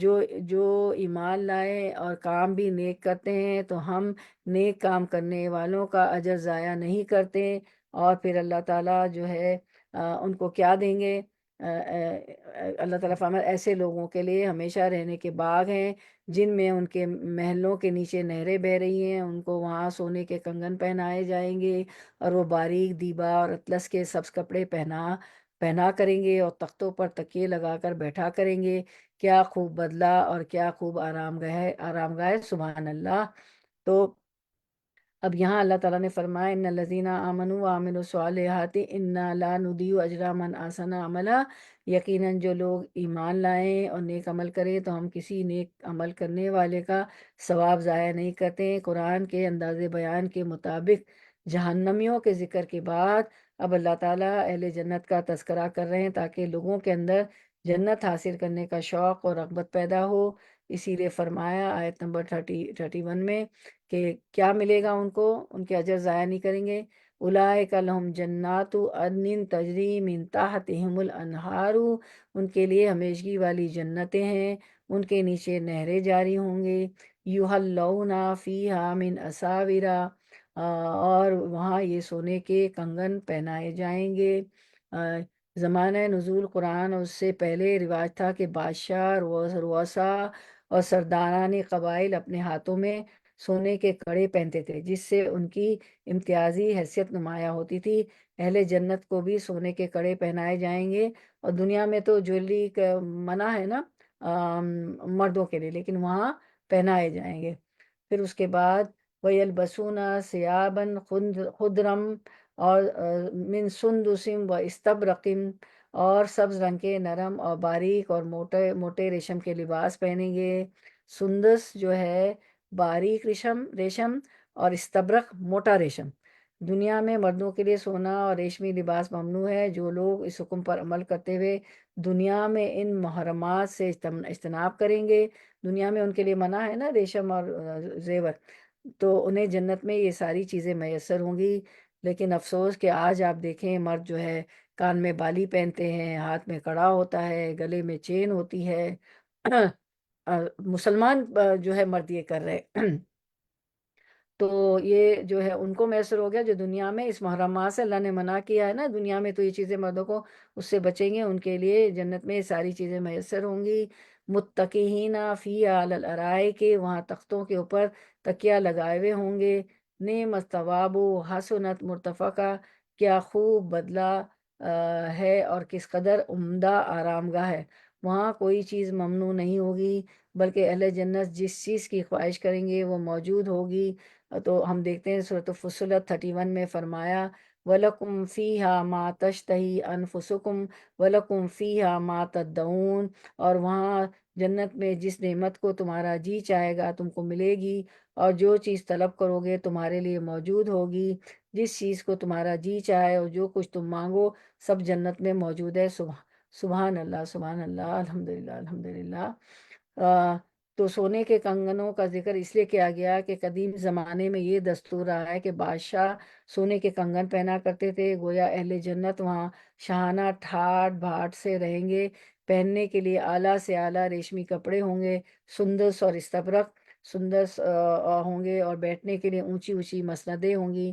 جو ایمان لائے اور کام بھی نیک کرتے ہیں تو ہم نیک کام کرنے والوں کا اجر ضائع نہیں کرتے، اور پھر اللہ تعالیٰ جو ہے ان کو کیا دیں گے؟ اللہ تعالیٰ فرماتا ہے ایسے لوگوں کے لیے ہمیشہ رہنے کے باغ ہیں، جن میں ان کے محلوں کے نیچے نہریں بہہ رہی ہیں، ان کو وہاں سونے کے کنگن پہنائے جائیں گے، اور وہ باریک دیبا اور اطلس کے سبز کپڑے پہنا کریں گے، اور تختوں پر تکیے لگا کر بیٹھا کریں گے۔ کیا خوب بدلہ اور کیا خوب آرام گاہ، سبحان اللہ۔ تو اب یہاں اللہ تعالیٰ نے فرمایا ان الذین آمنوا وعملوا الصالحات انا لا نضیع اجر من احسن عملا، یقیناً جو لوگ ایمان لائیں اور نیک عمل کریں تو ہم کسی نیک عمل کرنے والے کا ثواب ضائع نہیں کرتے۔ قرآن کے انداز بیان کے مطابق جہنمیوں کے ذکر کے بعد اب اللہ تعالیٰ اہل جنت کا تذکرہ کر رہے ہیں تاکہ لوگوں کے اندر جنت حاصل کرنے کا شوق اور رغبت پیدا ہو۔ اسی لیے فرمایا آیت نمبر 31 میں کہ کیا ملے گا ان کو، ان کے اجر ضائع نہیں کریں گے۔ اولئک لہم جنات عدن تجری من تحتہم الانہار، ان کے لیے ہمیشگی والی جنتیں ہیں، ان کے نیچے نہریں جاری ہوں گے، یحلون فیہا من اساورا، اور وہاں یہ سونے کے کنگن پہنائے جائیں گے۔ زمانہ نزول قرآن اور اس سے پہلے رواج تھا کہ بادشاہ، رؤساء اور سرداران قبائل اپنے ہاتھوں میں سونے کے کڑے پہنتے تھے، جس سے ان کی امتیازی حیثیت نمایاں ہوتی تھی۔ اہل جنت کو بھی سونے کے کڑے پہنائے جائیں گے، اور دنیا میں تو جویلری کا منع ہے نا مردوں کے لیے، لیکن وہاں پہنائے جائیں گے۔ پھر اس کے بعد وَيَلْبَسُونَ ثِيَابًا خُضْرًا اور من سندسم و استبرقم، اور سبز رنگ کے نرم اور باریک اور موٹے موٹے ریشم کے لباس پہنیں گے۔ سندس جو ہے باریک ریشم اور استبرق موٹا ریشم۔ دنیا میں مردوں کے لیے سونا اور ریشمی لباس ممنوع ہے۔ جو لوگ اس حکم پر عمل کرتے ہوئے دنیا میں ان محرمات سے اجتناب کریں گے، دنیا میں ان کے لیے منع ہے نا ریشم اور زیور، تو انہیں جنت میں یہ ساری چیزیں میسر ہوں گی۔ لیکن افسوس کہ آج آپ دیکھیں مرد جو ہے کان میں بالی پہنتے ہیں، ہاتھ میں کڑا ہوتا ہے، گلے میں چین ہوتی ہے۔ مسلمان جو ہے مرد یہ کر رہے تو یہ جو ہے ان کو میسر ہو گیا، جو دنیا میں اس محرمات سے اللہ نے منع کیا ہے نا، دنیا میں تو یہ چیزیں مردوں کو اس سے بچیں گے، ان کے لیے جنت میں یہ ساری چیزیں میسر ہوں گی۔ متقین فیہا علی الارائک کے، وہاں تختوں کے اوپر تکیہ لگائے ہوئے ہوں گے۔ نعم الثواب حسنت مرتفقہ، کیا خوب بدلہ ہے اور کس قدر عمدہ آرام گاہ ہے۔ وہاں کوئی چیز ممنوع نہیں ہوگی، بلکہ اہل جنت جس چیز کی خواہش کریں گے وہ موجود ہوگی۔ تو ہم دیکھتے ہیں سورۃ فصلت 31 میں فرمایا وَلَكُمْ فِيهَا مَا تَشْتَهِي أَنفُسُكُمْ وَلَكُمْ فِيهَا مَا تَدَّعُونَ، اور وہاں جنت میں جس نعمت کو تمہارا جی چاہے گا تم کو ملے گی، اور جو چیز طلب کرو گے تمہارے لیے موجود ہوگی، جس چیز کو تمہارا جی چاہے اور جو کچھ تم مانگو سب جنت میں موجود ہے۔ سبحان اللہ، سبحان اللہ، الحمدللہ، الحمدللہ۔ تو سونے کے کنگنوں کا ذکر اس لیے کیا گیا کہ قدیم زمانے میں یہ دستور رہا ہے کہ بادشاہ سونے کے کنگن پہنا کرتے تھے، گویا اہل جنت وہاں شہانہ ٹھاٹ بھاٹ سے رہیں گے، پہننے کے لیے اعلیٰ سے اعلیٰ ریشمی کپڑے ہوں گے، سندس اور استبرق سندس ہوں گے، اور بیٹھنے کے لیے اونچی اونچی مسندیں ہوں گی۔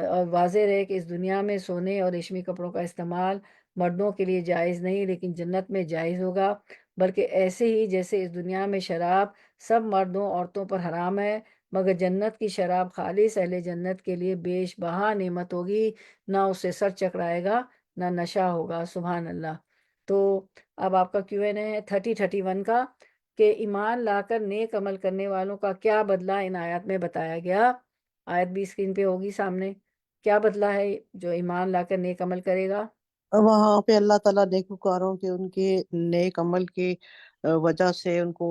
اور واضح رہے کہ اس دنیا میں سونے اور ریشمی کپڑوں کا استعمال مردوں کے لیے جائز نہیں، لیکن جنت میں جائز ہوگا، بلکہ ایسے ہی جیسے اس دنیا میں شراب سب مردوں عورتوں پر حرام ہے، مگر جنت کی شراب خالص اہل جنت کے لیے بیش بہا نعمت ہوگی، نہ اسے سر چکرائے گا نہ نشہ ہوگا۔ سبحان اللہ۔ تو اب آپ کا Q&A ہے 30-31 کا، کہ ایمان لا کر نیک عمل کرنے والوں کا کیا بدلہ ان آیات میں بتایا گیا۔ آیت بھی اسکرین پہ ہوگی سامنے۔ کیا بدلہ ہے جو ایمان لا کر نیک عمل کرے گا؟ وہاں پہ اللہ تعالیٰ نیکوکاروں کے ان کے نیک عمل کی وجہ سے ان کو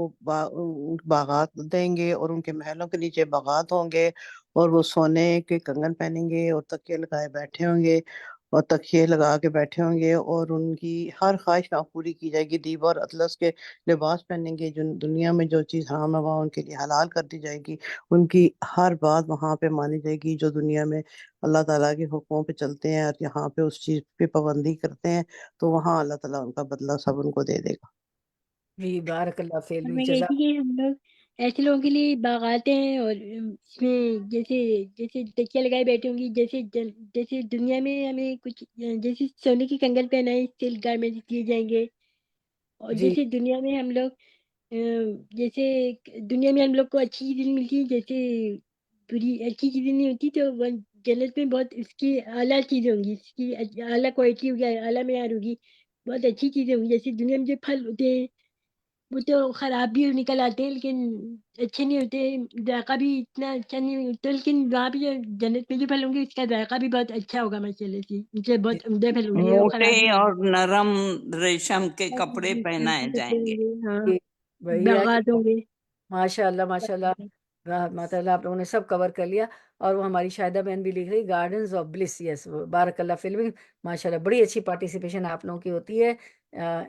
باغات دیں گے، اور ان کے محلوں کے نیچے باغات ہوں گے، اور وہ سونے کے کنگن پہنیں گے اور تکیے لگائے بیٹھے ہوں گے، اور تکیے لگا کے بیٹھے ہوں گے، اور ان کی ہر خواہش پوری کی جائے گی۔ دیبا اور اطلس کے لباس پہنیں گے، جو دنیا میں جو چیز حرام ہے وہاں ان کے لیے حلال کر دی جائے گی۔ ان کی ہر بات وہاں پہ مانی جائے گی، جو دنیا میں اللہ تعالیٰ کے حکموں پہ چلتے ہیں اور یہاں پہ اس چیز پہ پابندی کرتے ہیں، تو وہاں اللہ تعالیٰ ان کا بدلہ سب ان کو دے دے گا۔ جی، بارک اللہ اور فیلو، میں کہتی کہ ہم لوگ ایسے لوگوں کے لیے باغات ہیں، اور اس میں جیسے جیسے تکیہ لگائے بیٹھے ہوں گی، جیسے دنیا میں ہمیں کچھ جیسے سونے کی کنگن پہنائے سلک گارمنٹ دیے جائیں گے، اور جی جیسے دنیا میں ہم لوگ جیسے دنیا میں ہم لوگ کو اچھی چیزیں ملتی ہیں، جیسے بری اچھی چیزیں نہیں ہوتی، تو وہ جنت میں بہت اس کی اعلیٰ چیزیں ہوں گی، اس کی اعلیٰ کوالٹی ہوگی، اعلیٰ معیار ہوگی، بہت اچھی چیزیں ہوں گی۔ جیسے دنیا میں جو پھل ہوتے ہیں وہ تو خراب بھی نکل آتے ہیں، لیکن اچھے نہیں ہوتے، ذائقہ بھی اتنا اچھا نہیں ہوتا، لیکن وہاں پہ جو جنت میں جو پھل ہوں گے اس کا ذائقہ بھی بہت اچھا ہوگا، ماشاءاللہ سے ان سے جی بہت عمدہ پھل ہوں گے، وہ موٹے خراب نہیں اور ہوگی۔ نرم ریشم کے کپڑے ریشم پہنائے کے کپڑے جائیں گے۔ ہوں گے، ہاں، جی، وہی ہے کہ باغات ہوں گے۔ ماشاء اللہ، ماشاء اللہ، ماشاء اللہ، آپ لوگوں نے سب کور کر لیا۔ اور وہ ہماری شاہدہ بہن بھی لکھ رہی گارڈنز آف بلس، یس، بارک اللہ فلم، ماشاء اللہ بڑی اچھی پارٹیسپیشن آپ لوگوں کی ہوتی ہے۔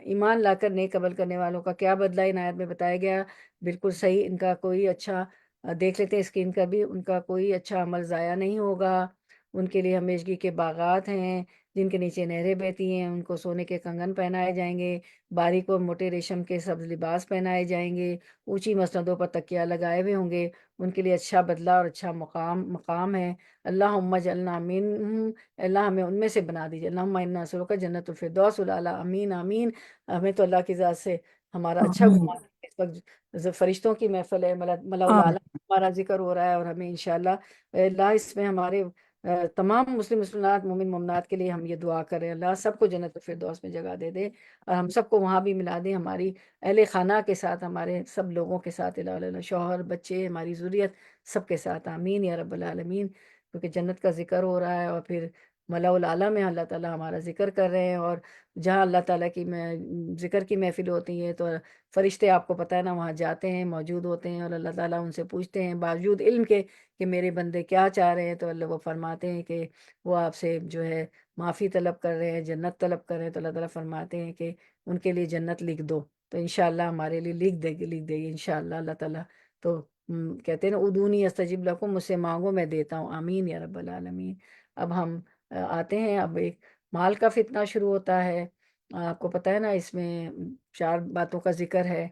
ایمان لا کر نیک عمل کرنے والوں کا کیا بدلہ ان آیت میں بتایا گیا، بالکل صحیح۔ ان کا کوئی اچھا دیکھ لیتے ہیں اسکرین کا بھی، ان کا کوئی اچھا عمل ضائع نہیں ہوگا، ان کے لیے ہمیشگی کے باغات ہیں جن کے نیچے نہریں بہتی ہیں، ان کو سونے کے کنگن پہنائے جائیں گے، باریک اور موٹے ریشم کے سبز لباس پہنائے جائیں گے، اونچی مسندوں پر تکیہ لگائے ہوئے ہوں گے، ان کے لیے اچھا بدلہ اور اچھا مقام ہے۔ اللہم اجعلنا منہم، اللہ ہمیں ان میں سے بنا دیجیے، اللہم انا نسألک جنت الفردوس الاعلیٰ، آمین آمین۔ ہمیں تو اللہ کی ذات سے ہمارا اچھا گمان ہے۔ اس وقت فرشتوں کی محفل ہے، ملأ الاعلیٰ ہمارا ذکر ہو رہا ہے، اور ہمیں انشاءاللہ اللہ اس میں ہمارے تمام مسلم مسلمات مومن مومنات کے لیے ہم یہ دعا کریں، اللہ سب کو جنت الفردوس میں جگہ دے دے، اور ہم سب کو وہاں بھی ملا دیں، ہماری اہل خانہ کے ساتھ، ہمارے سب لوگوں کے ساتھ، اللہ شوہر بچے ہماری ذریت سب کے ساتھ، آمین یا رب العالمین۔ کیونکہ جنت کا ذکر ہو رہا ہے، اور پھر ملأ الاعلیٰ میں اللہ تعالیٰ ہمارا ذکر کر رہے ہیں، اور جہاں اللہ تعالیٰ کی ذکر کی محفل ہوتی ہے تو فرشتے آپ کو پتہ ہے نا وہاں جاتے ہیں، موجود ہوتے ہیں، اور اللہ تعالیٰ ان سے پوچھتے ہیں باوجود علم کے کہ میرے بندے کیا چاہ رہے ہیں، تو اللہ وہ فرماتے ہیں کہ وہ آپ سے جو ہے معافی طلب کر رہے ہیں، جنت طلب کر رہے ہیں، تو اللہ تعالیٰ فرماتے ہیں کہ ان کے لیے جنت لکھ دو، تو انشاءاللہ ہمارے لیے لکھ دے گی انشاءاللہ اللہ تعالیٰ۔ تو کہتے ہیں نا ادونی استجب لکم، مجھ سے مانگو میں دیتا ہوں، آمین یا رب العالمین۔ اب ہم آتے ہیں، اب ایک مال کا فتنہ شروع ہوتا ہے۔ آپ کو پتہ ہے نا اس میں 4 باتوں کا ذکر ہے۔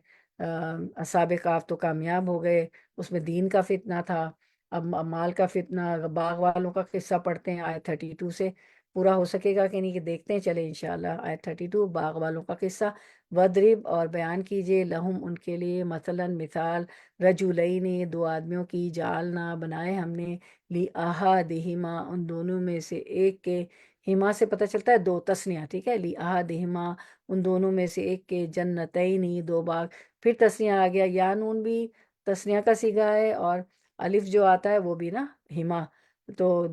اصحاب کہف تو کامیاب ہو گئے، اس میں دین کا فتنہ تھا۔ اب مال کا فتنہ، باغ والوں کا قصہ پڑھتے ہیں آیت 32 سے، پورا ہو سکے گا کہ نہیں کہ دیکھتے ہیں، چلے انشاءاللہ آیت 32 باغ والوں کا قصہ۔ وَاضْرِبْ، اور بیان کیجئے، لہم ان کے لیے، مثلاً مثال، رجلین، 2 آدمیوں کی، جعلنا بنائے ہم نے، لی احدہما ان دونوں میں سے ایک کے، ہما سے پتہ چلتا ہے 2 تسنیہ، ٹھیک ہے، لی احدہما ان دونوں میں سے ایک کے، جنتین 2 باغ، پھر تسنیہ آ گیا، یا نون بھی تسنیہ کا صیغہ ہے، اور الف جو آتا ہے وہ بھی نا ہما، تو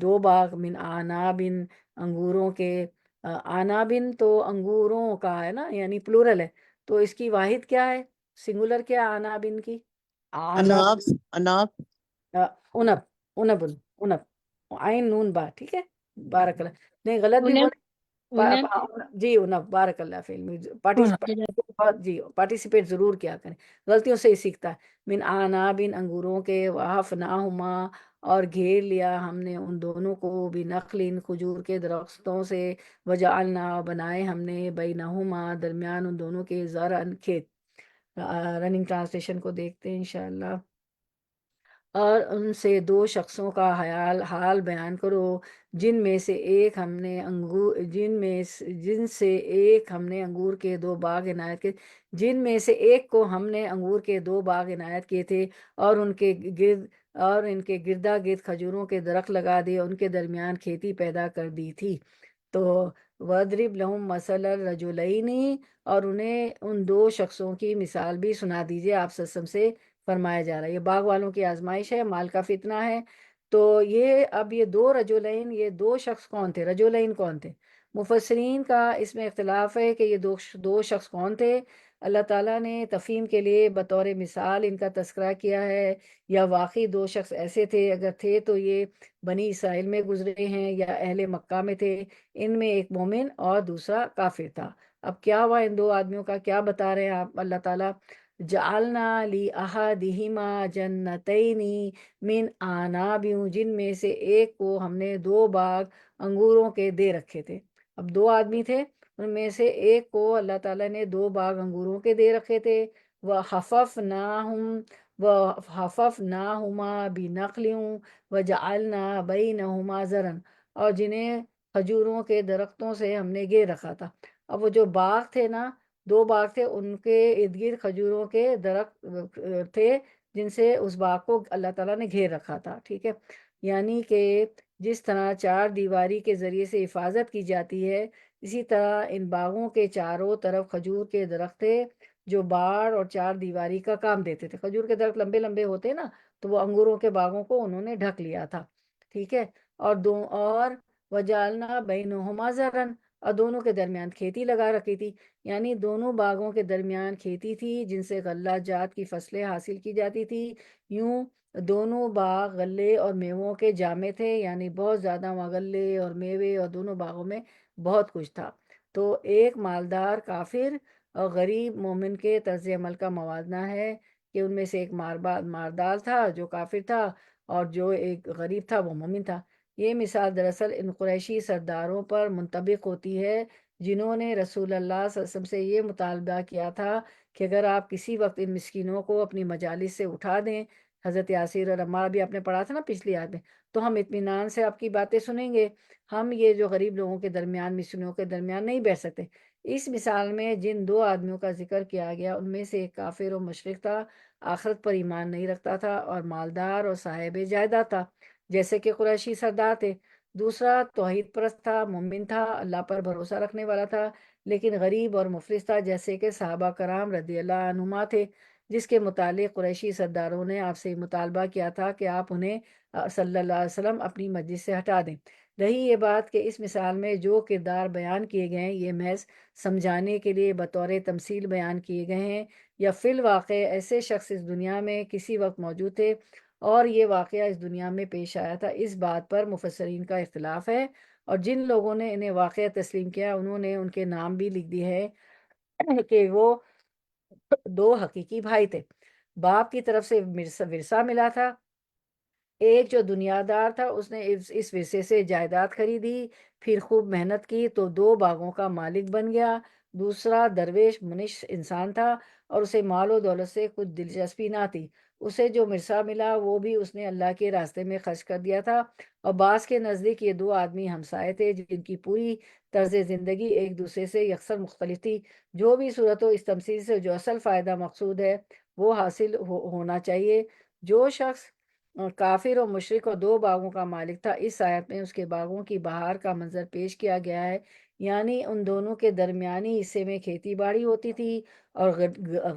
دو باغ من آنابن انگوروں کے، آنابن تو انگوروں کا ہے نا، یعنی پلورل ہے، تو اس کی واحد کیا ہے، سنگولر کیا آنابن کی؟ اناب، اناب، انب، انب، انب، عین نون با، ٹھیک ہے، بارک اللہ، نہیں غلط بھی اونم، بولے، اونم، جی انب، بارک اللہ فی علمی، جی پارٹیسپیٹ ضرور کیا کریں، غلطیوں سے ہی سیکھتا ہے۔ من آنابن انگوروں کے، وحفناہما اور گھیر لیا ہم نے ان دونوں کو، بنخل کھجور کے درختوں سے، وجعلنا بنائے ہم نے بینہما درمیان ان دونوں کے زرعن کھیت۔ رننگ ٹرانسلیشن کو دیکھتے ہیں انشاءاللہ۔ اور ان سے دو شخصوں کا حال بیان کرو، جن میں سے ایک ہم نے انگور کے دو باغ عنایت کیے، جن میں سے ایک کو ہم نے انگور کے دو باغ عنایت کیے تھے، اور ان کے گردا گرد کھجوروں کے درخت لگا دیے، ان کے درمیان کھیتی پیدا کر دی تھی۔ تو وَاضْرِبْ لَهُم مَثَلَ الرَّجُلَيْنِ، اور انہیں ان دو شخصوں کی مثال بھی سنا دیجیے، آپ صلی اللہ علیہ وسلم سے فرمایا جا رہا ہے۔ یہ باغ والوں کی آزمائش ہے، مال کا فتنہ ہے۔ تو یہ دو رجلین، یہ دو شخص کون تھے؟ رجلین کون تھے؟ مفسرین کا اس میں اختلاف ہے کہ یہ دو شخص کون تھے۔ اللہ تعالیٰ نے تفہیم کے لیے بطور مثال ان کا تذکرہ کیا ہے، یا واقعی دو شخص ایسے تھے، اگر تھے تو یہ بنی اسرائیل میں گزرے ہیں یا اہل مکہ میں تھے، ان میں ایک مومن اور دوسرا کافر تھا۔ اب کیا ہوا ان دو آدمیوں کا، کیا بتا رہے ہیں آپ اللہ تعالیٰ؟ جعلنا لی احدہما جنتین من اعناب، جن میں سے ایک کو ہم نے دو باغ انگوروں کے دے رکھے تھے۔ اب دو آدمی تھے، ان میں سے ایک کو اللہ تعالیٰ نے دو باغ انگوروں کے دے رکھے تھے، وحففناہما بنخل وجعلنا بینہما زرعا، اور جنہیں کھجوروں کے درختوں سے ہم نے گھیر رکھا تھا۔ اب وہ جو باغ تھے نا، دو باغ تھے، ان کے ارد گرد کھجوروں کے درخت تھے، جن سے اس باغ کو اللہ تعالیٰ نے گھیر رکھا تھا، ٹھیک ہے۔ یعنی کہ جس طرح چار دیواری کے ذریعے سے حفاظت کی جاتی ہے، اسی طرح ان باغوں کے چاروں طرف کھجور کے درخت تھے، جو باڑ اور چار دیواری کا کام دیتے تھے۔ کھجور کے درخت لمبے لمبے ہوتے نا، تو وہ انگوروں کے باغوں کو انہوں نے ڈھک لیا تھا، ٹھیک ہے۔ اور وجعلنا بینہما زرعا، اور دونوں کے درمیان کھیتی لگا رکھی تھی، یعنی دونوں باغوں کے درمیان کھیتی تھی جن سے غلہ جات کی فصلیں حاصل کی جاتی تھی۔ یوں دونوں باغ غلے اور میووں کے جامع تھے، یعنی بہت زیادہ وہاں غلے اور میوے، اور دونوں باغوں میں بہت کچھ تھا۔ تو ایک مالدار کافر اور غریب مومن کے طرز عمل کا موازنہ ہے، کہ ان میں سے ایک مالدار تھا جو کافر تھا، اور جو ایک غریب تھا وہ مومن تھا۔ یہ مثال دراصل ان قریشی سرداروں پر منطبق ہوتی ہے، جنہوں نے رسول اللہ صلی اللہ علیہ وسلم سے یہ مطالبہ کیا تھا کہ اگر آپ کسی وقت ان مسکینوں کو اپنی مجالس سے اٹھا دیں، حضرت یاسر اور عمار بھی آپ نے پڑھا تھا نا پچھلی آیت میں، تو ہم اطمینان سے آپ کی باتیں سنیں گے، ہم یہ جو غریب لوگوں کے درمیان، مسکینوں کے درمیان نہیں بیٹھ سکتے۔ اس مثال میں جن دو آدمیوں کا ذکر کیا گیا، ان میں سے ایک کافر و مشرک تھا، آخرت پر ایمان نہیں رکھتا تھا، اور مالدار اور صاحب جائیداد تھا، جیسے کہ قریشی سردار تھے۔ دوسرا توحید پرست تھا، مومن تھا، اللہ پر بھروسہ رکھنے والا تھا، لیکن غریب اور مفلس تھا، جیسے کہ صحابہ کرام رضی اللہ عنہما تھے، جس کے متعلق قریشی سرداروں نے آپ سے مطالبہ کیا تھا کہ آپ انہیں صلی اللہ علیہ وسلم اپنی مجلس سے ہٹا دیں۔ رہی یہ بات کہ اس مثال میں جو کردار بیان کیے گئے ہیں، یہ محض سمجھانے کے لیے بطور تمثیل بیان کیے گئے ہیں، یا فی الواقع ایسے شخص اس دنیا میں کسی وقت موجود تھے اور یہ واقعہ اس دنیا میں پیش آیا تھا، اس بات پر مفسرین کا اختلاف ہے، اور جن لوگوں نے انہیں واقعہ تسلیم کیا، انہوں نے ان کے نام بھی لکھ دیے ہیں کہ وہ دو حقیقی بھائی تھے، باپ کی طرف سے ورثہ ملا تھا۔ ایک جو دنیا دار تھا، اس نے اس ورثے سے جائیداد خریدی، پھر خوب محنت کی تو دو باغوں کا مالک بن گیا۔ دوسرا درویش منش انسان تھا، اور اسے مال و دولت سے کچھ دلچسپی نہ تھی، اسے جو ورثہ ملا وہ بھی اس نے اللہ کے راستے میں خرچ کر دیا تھا۔ اور بعض کے نزدیک یہ دو آدمی ہمسائے تھے، جن کی پوری طرز زندگی ایک دوسرے سے یکسر مختلف تھی۔ جو بھی صورت ہو، اس تمثیل سے جو اصل فائدہ مقصود ہے وہ حاصل ہونا چاہیے۔ جو شخص کافر و مشرک اور دو باغوں کا مالک تھا، اس آیت میں اس کے باغوں کی بہار کا منظر پیش کیا گیا ہے، یعنی ان دونوں کے درمیانی حصے میں کھیتی باڑی ہوتی تھی اور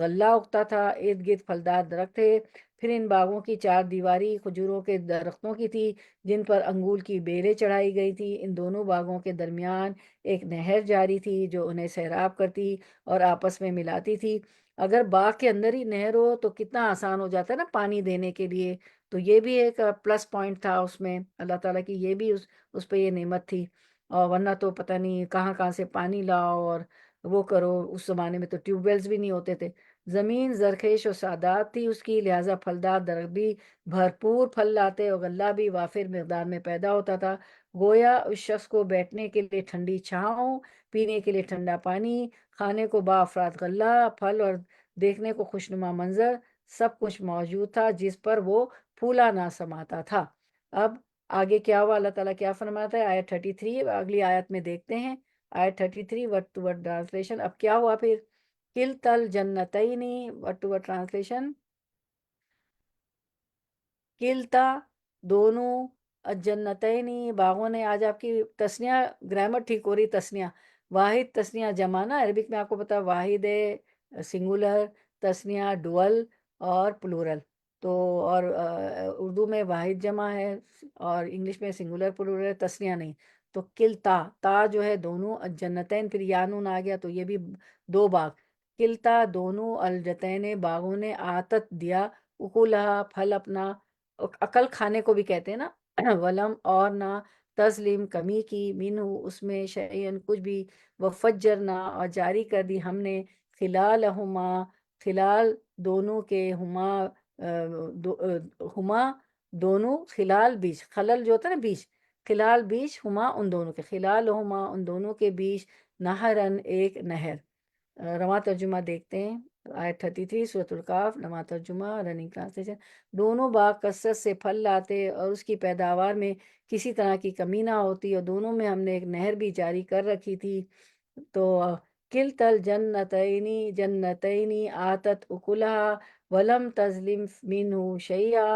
غلہ اگتا تھا، ارد گرد پھلدار درخت تھے۔ پھر ان باغوں کی چار دیواری کھجوروں کے درختوں کی تھی جن پر انگور کی بیلیں چڑھائی گئی تھی۔ ان دونوں باغوں کے درمیان ایک نہر جاری تھی جو انہیں سیراب کرتی اور آپس میں ملاتی تھی۔ اگر باغ کے اندر ہی نہر ہو تو کتنا آسان ہو جاتا ہے نا پانی دینے کے لیے، تو یہ بھی ایک پلس پوائنٹ تھا اس میں، اللہ تعالیٰ کی یہ بھی اس پہ یہ نعمت تھی۔ اور ورنہ تو پتہ نہیں کہاں کہاں سے پانی لاؤ اور وہ کرو، اس زمانے میں تو ٹیوب ویلز بھی نہیں ہوتے تھے۔ زمین زرخیز و سادات تھی اس کی، لہٰذا پھلدار درخت بھی بھرپور پھل لاتے اور غلہ بھی وافر مقدار میں پیدا ہوتا تھا۔ گویا اس شخص کو بیٹھنے کے لیے ٹھنڈی چھاؤں، پینے کے لیے ٹھنڈا پانی، کھانے کو با افراد غلہ پھل اور دیکھنے کو خوشنما منظر، سب کچھ موجود تھا جس پر وہ پھولا نہ سماتا تھا۔ اب آگے کیا ہوا، اللہ تعالیٰ کیا فرماتا ہے، آیت 33 اگلی آیت میں دیکھتے ہیں۔ آیت 33 ورڈ ٹو ورڈ ٹرانسلیشن۔ اب کیا ہوا پھر، کل تل جنتینی، ورڈ ٹو ورڈ ٹرانسلیشن، کلتا دونوں، الجنتینی باغوں نے، آج آپ کی تسنیہ گرامر ٹھیک ہو رہی، تسنیہ واحد تسنیہ جمع نا، عربک میں آپ کو پتا واحد ہے سنگولر، تسنیہ ڈوول اور پلورل، تو اور اردو میں واحد جمع ہے اور انگلش میں سنگولر پلورل، تسنیہ نہیں۔ تو کلتا، تا جو ہے دونوں، الجنتین پھر یانون آ گیا تو یہ بھی دو باغ، کلتا دونوں، الجتین باغوں نے، آتت دیا، اکولہا پھل اپنا، عقل کھانے کو بھی کہتے ہیں نا، ولم اور نہ، تسلیم کمی کی، منہ اس میں، شیئن کچھ بھی، وفجرنا اور جاری کر دی ہم نے، خلالہما خلال دونوں کے، ہما دونوں، خلال بیچ، خلل جو ہوتا ہے نا بیچ، خلال بیچ، ہما ان دونوں کے، خلالہما ان دونوں کے بیچ، نہرن ایک نہر۔ رواں ترجمہ دیکھتے ہیں، آیت 33 سورۃ القاف، رواں ترجمہ رننگ ٹرانسلیشن۔ دونوں باغ کثرت سے پھل لاتے اور اس کی پیداوار میں کسی طرح کی کمی نہ ہوتی، اور دونوں میں ہم نے ایک نہر بھی جاری کر رکھی تھی۔ تو کلتل جنتینی آتت اکلہا ولم تظلم منہ شیئا،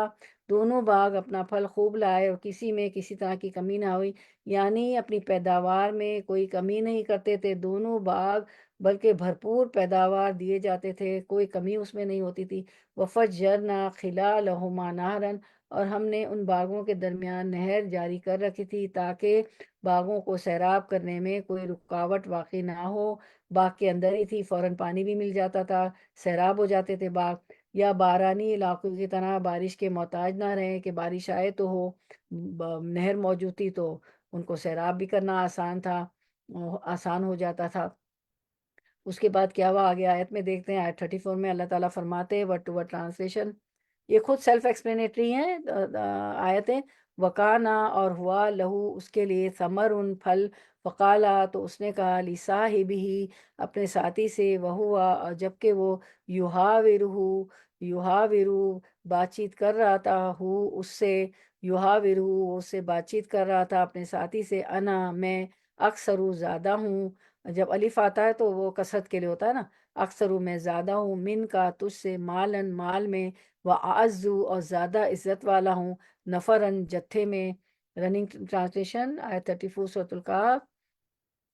دونوں باغ اپنا پھل خوب لائے اور کسی میں کسی طرح کی کمی نہ ہوئی، یعنی اپنی پیداوار میں کوئی کمی نہیں کرتے تھے دونوں باغ، بلکہ بھرپور پیداوار دیے جاتے تھے، کوئی کمی اس میں نہیں ہوتی تھی۔ وفجرنا خلالہما نہرن، اور ہم نے ان باغوں کے درمیان نہر جاری کر رکھی تھی تاکہ باغوں کو سیراب کرنے میں کوئی رکاوٹ واقع نہ ہو۔ باغ کے اندر ہی تھی، فوراً پانی بھی مل جاتا تھا، سیراب ہو جاتے تھے باغ، یا بارانی علاقوں کی طرح بارش کے محتاج نہ رہیں کہ بارش آئے تو ہو، نہر موجود تھی تو ان کو سیراب بھی کرنا آسان ہو جاتا تھا۔ اس کے بعد کیا ہوا، آگے آیت میں دیکھتے ہیں، آیت 34 میں اللہ تعالیٰ فرماتے ہیں، ورڈ ٹو ورڈ ٹرانسلیشن، یہ خود سیلف ایکسپلینیٹری ہیں آیتیں۔ وکانا اور ہوا، لہو اس کے لیے، ثمر ان پھل، فقالا تو اس نے کہا، لصاحبہ اپنے ساتھی سے، وہوا اور جبکہ وہ، یحاورہ بات چیت کر رہا تھا، اس سے، یحاورہ اس سے بات چیت کر رہا تھا اپنے ساتھی سے، انا میں، اکثر زیادہ ہوں، جب الف آتا ہے تو وہ کثرت کے لیے ہوتا ہے نا، اکثر میں زیادہ ہوں، من کا تجھ سے، مالن مال میں، وَأَعَزُّ اور زیادہ عزت والا ہوں، نفرن جتھے میں۔ رننگ ٹرانسلیشن، آیت 34 سورۃ القاف،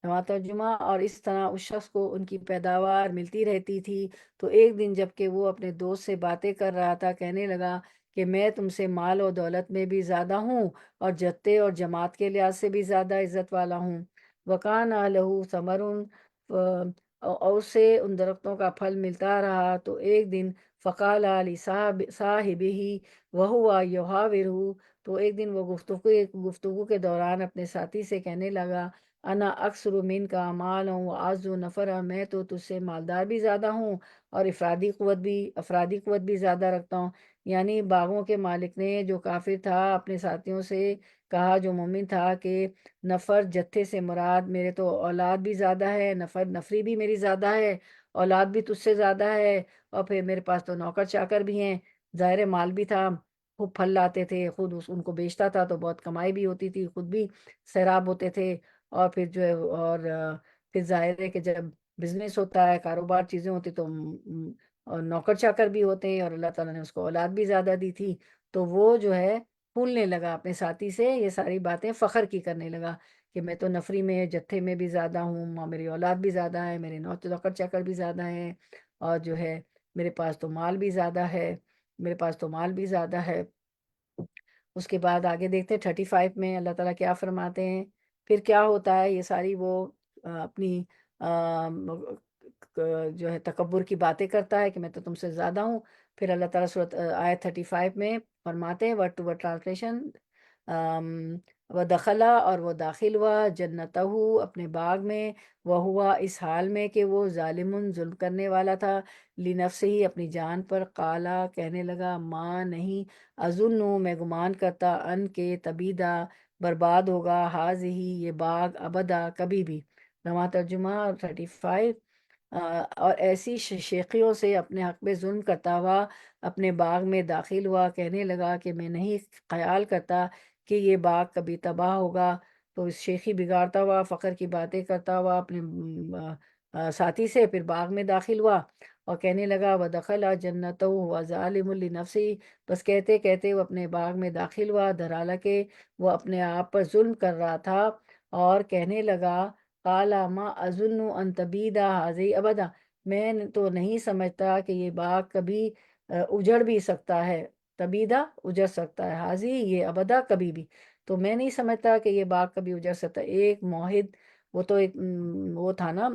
نواں ترجمہ، اور اس طرح اس شخص کو ان کی پیداوار ملتی رہتی تھی۔ تو ایک دن جب کہ وہ اپنے دوست سے باتیں کر رہا تھا، کہنے لگا کہ میں تم سے مال و دولت میں بھی زیادہ ہوں اور جتے اور جماعت کے لحاظ سے بھی زیادہ عزت والا ہوں۔ وَكَانَ لَهُ ثَمَرٌ اور اسے ان درختوں کا پھل ملتا رہا، تو ایک دن فقال لصاحبہ وہوا یحاورہ، تو ایک دن وہ گفتگو کے دوران اپنے ساتھی سے کہنے لگا، انا اکثر من کا مال ہوں، اعز نفرا میں تو تجھ سے مالدار بھی زیادہ ہوں اور افرادی قوت بھی زیادہ رکھتا ہوں۔ یعنی باغوں کے مالک نے، جو کافر تھا، اپنے ساتھیوں سے کہا جو مومن تھا کہ نفر جتھے سے مراد، میرے تو اولاد بھی زیادہ ہے، نفری بھی میری زیادہ ہے، اولاد بھی تجھ سے زیادہ ہے، اور پھر میرے پاس تو نوکر چاکر بھی ہیں، ظاہر مال بھی تھا، خوب پھل لاتے تھے، خود ان کو بیچتا تھا تو بہت کمائی بھی ہوتی تھی، خود بھی سیراب ہوتے تھے، اور پھر جو ہے پھر ظاہر ہے کہ جب بزنس ہوتا ہے، کاروبار چیزیں ہوتی تو اور نوکر چاکر بھی ہوتے ہیں، اور اللہ تعالیٰ نے اس کو اولاد بھی زیادہ دی تھی، تو وہ جو ہے پھولنے لگا اپنے ساتھی سے، یہ ساری باتیں فخر کی کرنے لگا کہ میں تو نفری میں جتھے میں بھی زیادہ ہوں، میری اولاد بھی زیادہ ہے، میرے نوکر چاکر بھی زیادہ ہیں، اور جو ہے میرے پاس تو مال بھی زیادہ ہے۔ اس کے بعد آگے دیکھتے ہیں 35 میں اللہ تعالیٰ کیا فرماتے ہیں۔ پھر کیا ہوتا ہے، یہ ساری وہ اپنی جو ہے تکبر کی باتیں کرتا ہے کہ میں تو تم سے زیادہ ہوں۔ پھر اللہ تعالیٰ سورۃ آیت 35 میں فرماتے ہیں ورڈ ٹو ورڈ ٹرانسلیشن، وہ دخلا، اور وہ داخل ہوا، جنتہ، اپنے باغ میں، وہ ہوا، اس حال میں کہ وہ ظالم، ظلم کرنے والا تھا، لنفسہ، ہی اپنی جان پر، قالا، کہنے لگا، ماں نہیں، اظن، میں گمان کرتا، ان کے تبیدہ، برباد ہوگا، حاضہ، یہ باغ، ابدا، کبھی بھی۔ رواں ترجمہ 35، اور ایسی شیخیوں سے اپنے حق میں ظلم کرتا ہوا اپنے باغ میں داخل ہوا، کہنے لگا کہ میں نہیں خیال کرتا کہ یہ باغ کبھی تباہ ہوگا۔ تو اس شیخی بگاڑتا ہوا، فقر کی باتیں کرتا ہوا اپنے ساتھی سے، پھر باغ میں داخل ہوا اور کہنے لگا، وَدَخَلَ جَنَّتَهُ وَهُوَ ظَالِمٌ لِنَفْسِهِ، بس کہتے کہتے وہ اپنے باغ میں داخل ہوا، حالانکہ وہ اپنے آپ پر ظلم کر رہا تھا، اور کہنے لگا، قَالَ مَا أَظُنُّ أَن تَبِيدَ هَٰذِهِ أَبَدًا، میں تو نہیں سمجھتا کہ یہ باغ کبھی اجڑ بھی سکتا ہے، تبیدہ اجڑ سکتا ہے، حاضی یہ ابدا کبھی بھی، تو میں نہیں سمجھتا کہ یہ باغ کبھی اجڑ سکتا۔ ایک موحد، وہ تو ایک وہ تھا نا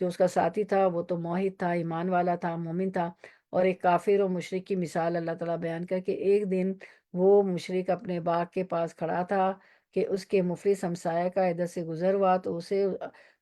جو اس کا ساتھی تھا، وہ تو موحد تھا، ایمان والا تھا، مومن تھا، اور ایک کافر و مشرک کی مثال اللہ تعالیٰ بیان کر کے، ایک دن وہ مشرک اپنے باغ کے پاس کھڑا تھا کہ اس کے مفلس ہمسایہ کا ادھر سے گزر ہوا، تو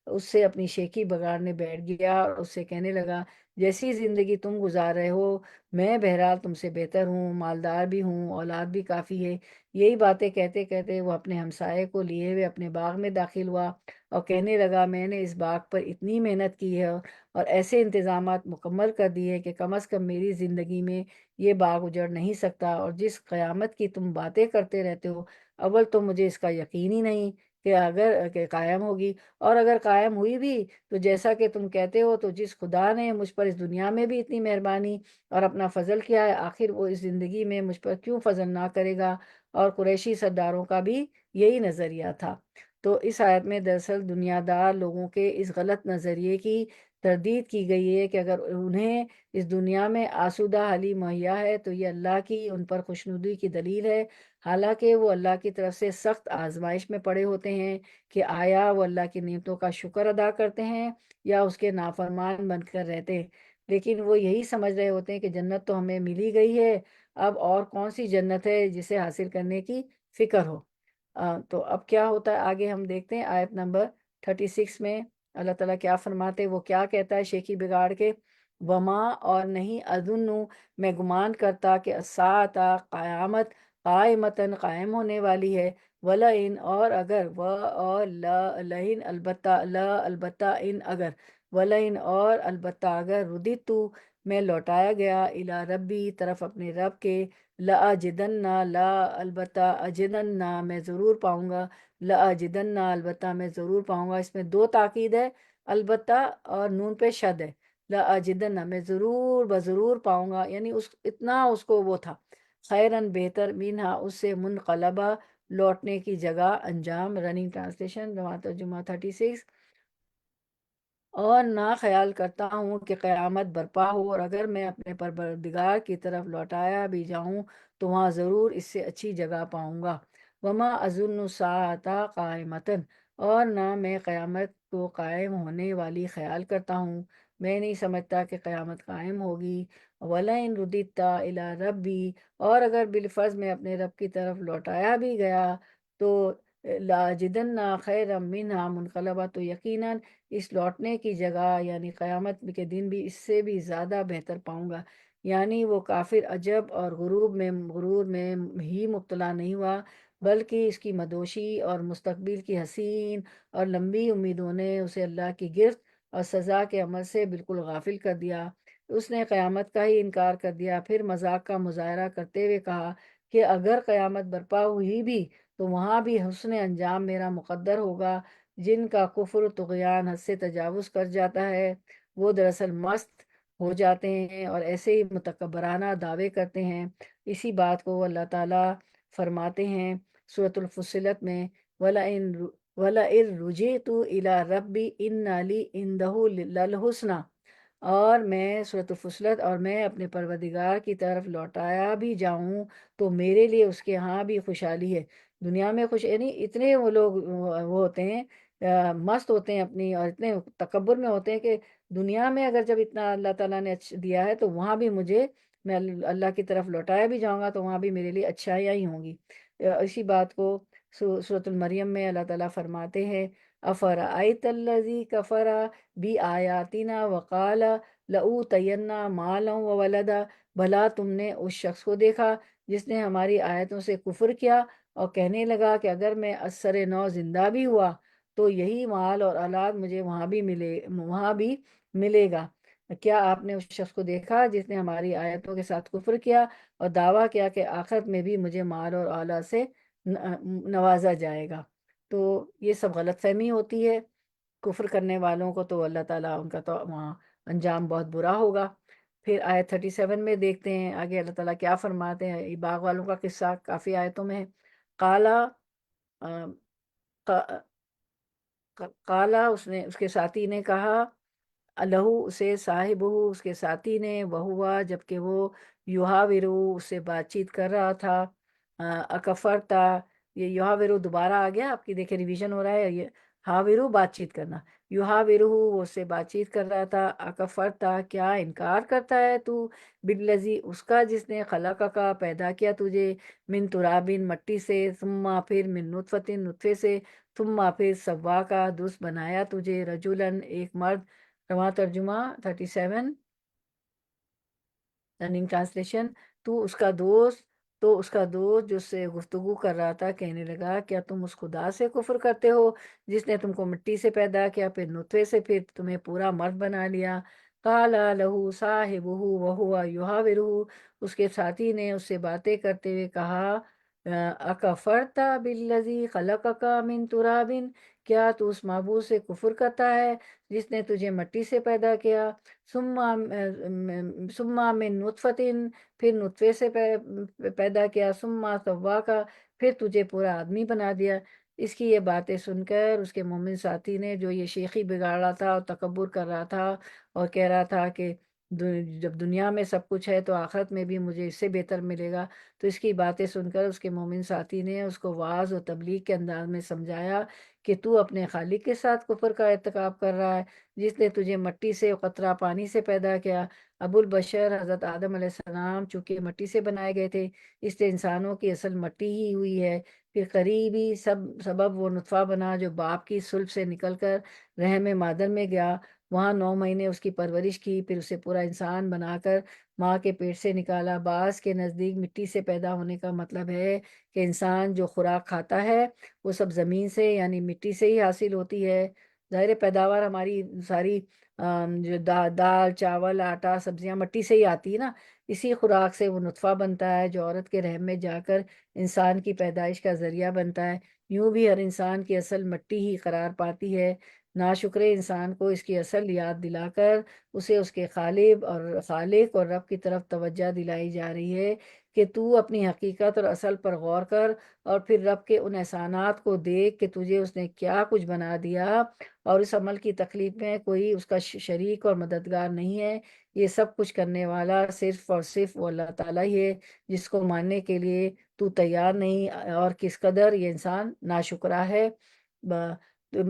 اس سے اپنی شیخی بگاڑنے بیٹھ گیا، اور اس سے کہنے لگا، جیسی زندگی تم گزار رہے ہو، میں بہرحال تم سے بہتر ہوں، مالدار بھی ہوں، اولاد بھی کافی ہے۔ یہی باتیں کہتے کہتے وہ اپنے ہمسائے کو لیے ہوئے اپنے باغ میں داخل ہوا اور کہنے لگا، میں نے اس باغ پر اتنی محنت کی ہے اور ایسے انتظامات مکمل کر دیے کہ کم از کم میری زندگی میں یہ باغ اجڑ نہیں سکتا، اور جس قیامت کی تم باتیں کرتے رہتے ہو، اول تو مجھے اس کا یقین ہی نہیں کہ قائم ہوگی، اور اگر قائم ہوئی بھی تو جیسا کہ تم کہتے ہو، تو جس خدا نے مجھ پر اس دنیا میں بھی اتنی مہربانی اور اپنا فضل کیا ہے، آخر وہ اس زندگی میں مجھ پر کیوں فضل نہ کرے گا۔ اور قریشی سرداروں کا بھی یہی نظریہ تھا۔ تو اس آیت میں دراصل دنیا دار لوگوں کے اس غلط نظریے کی تردید کی گئی ہے کہ اگر انہیں اس دنیا میں آسودہ حالی مہیا ہے تو یہ اللہ کی ان پر خوشنودی کی دلیل ہے، حالانکہ وہ اللہ کی طرف سے سخت آزمائش میں پڑے ہوتے ہیں کہ آیا وہ اللہ کی نعمتوں کا شکر ادا کرتے ہیں یا اس کے نافرمان بن کر رہتے ہیں۔ لیکن وہ یہی سمجھ رہے ہوتے ہیں کہ جنت تو ہمیں ملی گئی ہے، اب اور کون سی جنت ہے جسے حاصل کرنے کی فکر ہو۔ تو اب کیا ہوتا ہے آگے ہم دیکھتے ہیں آیت نمبر 36 میں اللہ تعالیٰ کیا فرماتے، وہ کیا کہتا ہے شیخی بگاڑ کے، وما، اور نہیں، اظن، میں گمان کرتا کہ الساعۃ، قیامت، قائمتاً، قائم ہونے والی ہے، ولئن، اور اگر، اور لئن، البتہ، البتہ، ان، اگر، ولئن، اور البتہ اگر، رددت، میں لوٹایا گیا، الی ربی، طرف اپنے رب کے، لأجدن، البتہ، اجدن، میں ضرور پاؤں گا، لأجدن، البتہ میں ضرور پاؤں گا، اس میں دو تاکید ہے، البتہ اور نون پہ شد ہے، لأجدن، میں ضرور بضرور پاؤں گا، یعنی اتنا اس کو وہ تھا، خیرن، بہتر، منہا، اس سے، منقلبہ، لوٹنے کی جگہ، انجام، رننگ ٹرانسلیشن، رواں ترجمہ 36، اور نہ خیال کرتا ہوں کہ قیامت برپا ہو، اور اگر میں اپنے پروردگار کی طرف لوٹایا بھی جاؤں تو وہاں ضرور اس سے اچھی جگہ پاؤں گا۔ وما اظن الساعۃ قائمۃ، اور نہ میں قیامت کو قائم ہونے والی خیال کرتا ہوں، میں نہیں سمجھتا کہ قیامت قائم ہوگی۔ ولئن رددت الی ربی، اور اگر بالفرض میں اپنے رب کی طرف لوٹایا بھی گیا تو لاجدن خیرا منہا منقلبہ، تو یقیناً اس لوٹنے کی جگہ یعنی قیامت کے دن بھی اس سے بھی زیادہ بہتر پاؤں گا۔ یعنی وہ کافر عجب اور غرور میں ہی مبتلا نہیں ہوا، بلکہ اس کی مدوشی اور مستقبل کی حسین اور لمبی امیدوں نے اسے اللہ کی گرفت اور سزا کے عمل سے بالکل غافل کر دیا۔ اس نے قیامت کا ہی انکار کر دیا، پھر مذاق کا مظاہرہ کرتے ہوئے کہا کہ اگر قیامت برپا ہوئی بھی تو وہاں بھی حسن انجام میرا مقدر ہوگا۔ جن کا کفر و طغیان حد سے تجاوز کر جاتا ہے وہ دراصل مست ہو جاتے ہیں اور ایسے ہی متکبرانہ دعوے کرتے ہیں۔ اسی بات کو اللہ تعالیٰ فرماتے ہیں سورۃ الفصلت میں، وَلَئِن وَلَئِن رُجِعْتُ إِلَىٰ رَبِّي إِنَّ لِي عِندَهُ لَلْحُسْنَىٰ، اور میں سورۃ فصلت، اور میں اپنے پروردگار کی طرف لوٹایا بھی جاؤں تو میرے لیے اس کے ہاں بھی خوشحالی ہے۔ دنیا میں خوش یعنی اتنے وہ لوگ وہ ہوتے ہیں، مست ہوتے ہیں اپنی، اور اتنے تکبر میں ہوتے ہیں کہ دنیا میں اگر جب اتنا اللہ تعالیٰ نے دیا ہے تو وہاں بھی میں اللہ کی طرف لوٹایا بھی جاؤں گا تو وہاں بھی میرے لیے اچھائیاں ہی ہوں گی۔ اسی بات کو سورۃ المریم میں اللہ تعالیٰ فرماتے ہیں، افرأیت الذی کفر بآیاتنا وقال لأوتین مالا وولدا، بھلا تم نے اس شخص کو دیکھا جس نے ہماری آیتوں سے کفر کیا اور کہنے لگا کہ اگر میں اثر نو زندہ بھی ہوا تو یہی مال اور اولاد مجھے وہاں بھی ملے گا۔ کیا آپ نے اس شخص کو دیکھا جس نے ہماری آیتوں کے ساتھ کفر کیا اور دعویٰ کیا کہ آخرت میں بھی مجھے مال اور اولاد سے نوازا جائے گا؟ تو یہ سب غلط فہمی ہوتی ہے کفر کرنے والوں کو، تو اللہ تعالیٰ ان کا تو وہاں انجام بہت برا ہوگا۔ پھر آیت 37 میں دیکھتے ہیں آگے اللہ تعالیٰ کیا فرماتے ہیں۔ یہ باغ والوں کا قصہ کافی آیتوں میں ہے۔ قالا اس کے ساتھی نے کہا، لہو اسے صاحبہ اس کے ساتھی نے، وہوا جبکہ وہ یحاورو اس سے بات چیت کر رہا تھا، اکفرتا، یہ یحاورو دوبارہ آ گیا، آپ کی دیکھیں ریویژن ہو رہا ہے، یہ حاورو بات چیت کرنا، یحاورو وہ اس سے بات چیت کر رہا تھا، اکفرتا کیا انکار کرتا ہے تو، بالذی اس کا جس نے خلقکا پیدا کیا تجھے، من ترابن مٹی سے، ثم پھر من نطفت نطفے سے، ثم پھر سواکا درست بنایا تجھے، رجلن ایک مرد۔ رواں ترجمہ 37 رننگ ٹرانسلیشن، تو اس کا دوست جو اس سے گفتگو کر رہا تھا کہنے لگا، کیا تم اس خدا سے کفر کرتے ہو جس نے تم کو مٹی سے پیدا کیا، پھر نطفے سے، پھر تمہیں پورا مرد بنا لیا؟ قال لہ صاحبہ وہو یحاورہ اس کے ساتھی نے اس سے باتیں کرتے ہوئے کہا، اکفرت بالذی خلقک من تراب، کیا تو اس معبود سے کفر کرتا ہے جس نے تجھے مٹی سے پیدا کیا، ثم من نطفت پھر نطفے سے پیدا کیا، ثم سواکا پھر تجھے پورا آدمی بنا دیا۔ اس کی یہ باتیں سن کر اس کے مومن ساتھی نے، جو یہ شیخی بگاڑ رہا تھا اور تکبر کر رہا تھا اور کہہ رہا تھا کہ جب دنیا میں سب کچھ ہے تو آخرت میں بھی مجھے اس سے بہتر ملے گا، تو اس کی باتیں سن کر اس کے مومن ساتھی نے اس کو واعظ و تبلیغ کے انداز میں سمجھایا کہ تو اپنے خالق کے ساتھ کفر کا ارتکاب کر رہا ہے جس نے تجھے مٹی سے قطرہ پانی سے پیدا کیا۔ ابو البشر حضرت آدم علیہ السلام چونکہ مٹی سے بنائے گئے تھے، اس لیے انسانوں کی اصل مٹی ہی ہوئی ہے۔ پھر قریبی سبب وہ نطفہ بنا جو باپ کی صلب سے نکل کر رحم مادر میں گیا، وہاں 9 مہینے اس کی پرورش کی، پھر اسے پورا انسان بنا کر ماں کے پیٹ سے نکالا۔ بعض کے نزدیک مٹی سے پیدا ہونے کا مطلب ہے کہ انسان جو خوراک کھاتا ہے وہ سب زمین سے یعنی مٹی سے ہی حاصل ہوتی ہے۔ ظاہر پیداوار ہماری ساری جو دال چاول آٹا سبزیاں مٹی سے ہی آتی ہے نا، اسی خوراک سے وہ نطفہ بنتا ہے جو عورت کے رحم میں جا کر انسان کی پیدائش کا ذریعہ بنتا ہے۔ یوں بھی ہر انسان کی اصل مٹی ہی قرار پاتی ہے۔ ناشکر انسان کو اس کی اصل یاد دلا کر اسے اس کے خالق اور رب کی طرف توجہ دلائی جا رہی ہے کہ تو اپنی حقیقت اور اصل پر غور کر اور پھر رب کے ان احسانات کو دیکھ کہ تجھے اس نے کیا کچھ بنا دیا، اور اس عمل کی تخلیق میں کوئی اس کا شریک اور مددگار نہیں ہے۔ یہ سب کچھ کرنے والا صرف اور صرف وہ اللہ تعالیٰ ہی ہے، جس کو ماننے کے لیے تو تیار نہیں، اور کس قدر یہ انسان ناشکرا ہے۔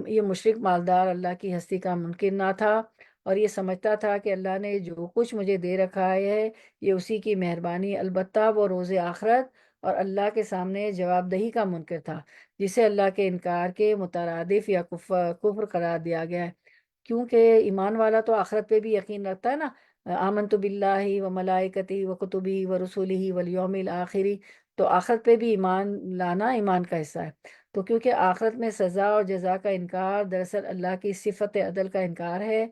یہ مشرک مالدار اللہ کی ہستی کا منکر نہ تھا اور یہ سمجھتا تھا کہ اللہ نے جو کچھ مجھے دے رکھا ہے یہ اسی کی مہربانی، البتہ وہ روز آخرت اور اللہ کے سامنے جواب دہی کا منکر تھا، جسے اللہ کے انکار کے مترادف یا کفر قرار دیا گیا ہے۔ کیونکہ ایمان والا تو آخرت پہ بھی یقین رکھتا ہے نا، آمنت باللہ و ملائکتی و کتبی و رسولی والیوم الآخری، تو آخرت پہ بھی ایمان لانا ایمان کا حصہ ہے۔ تو کیونکہ آخرت میں سزا اور جزا کا انکار دراصل اللہ کی صفت عدل کا انکار ہے،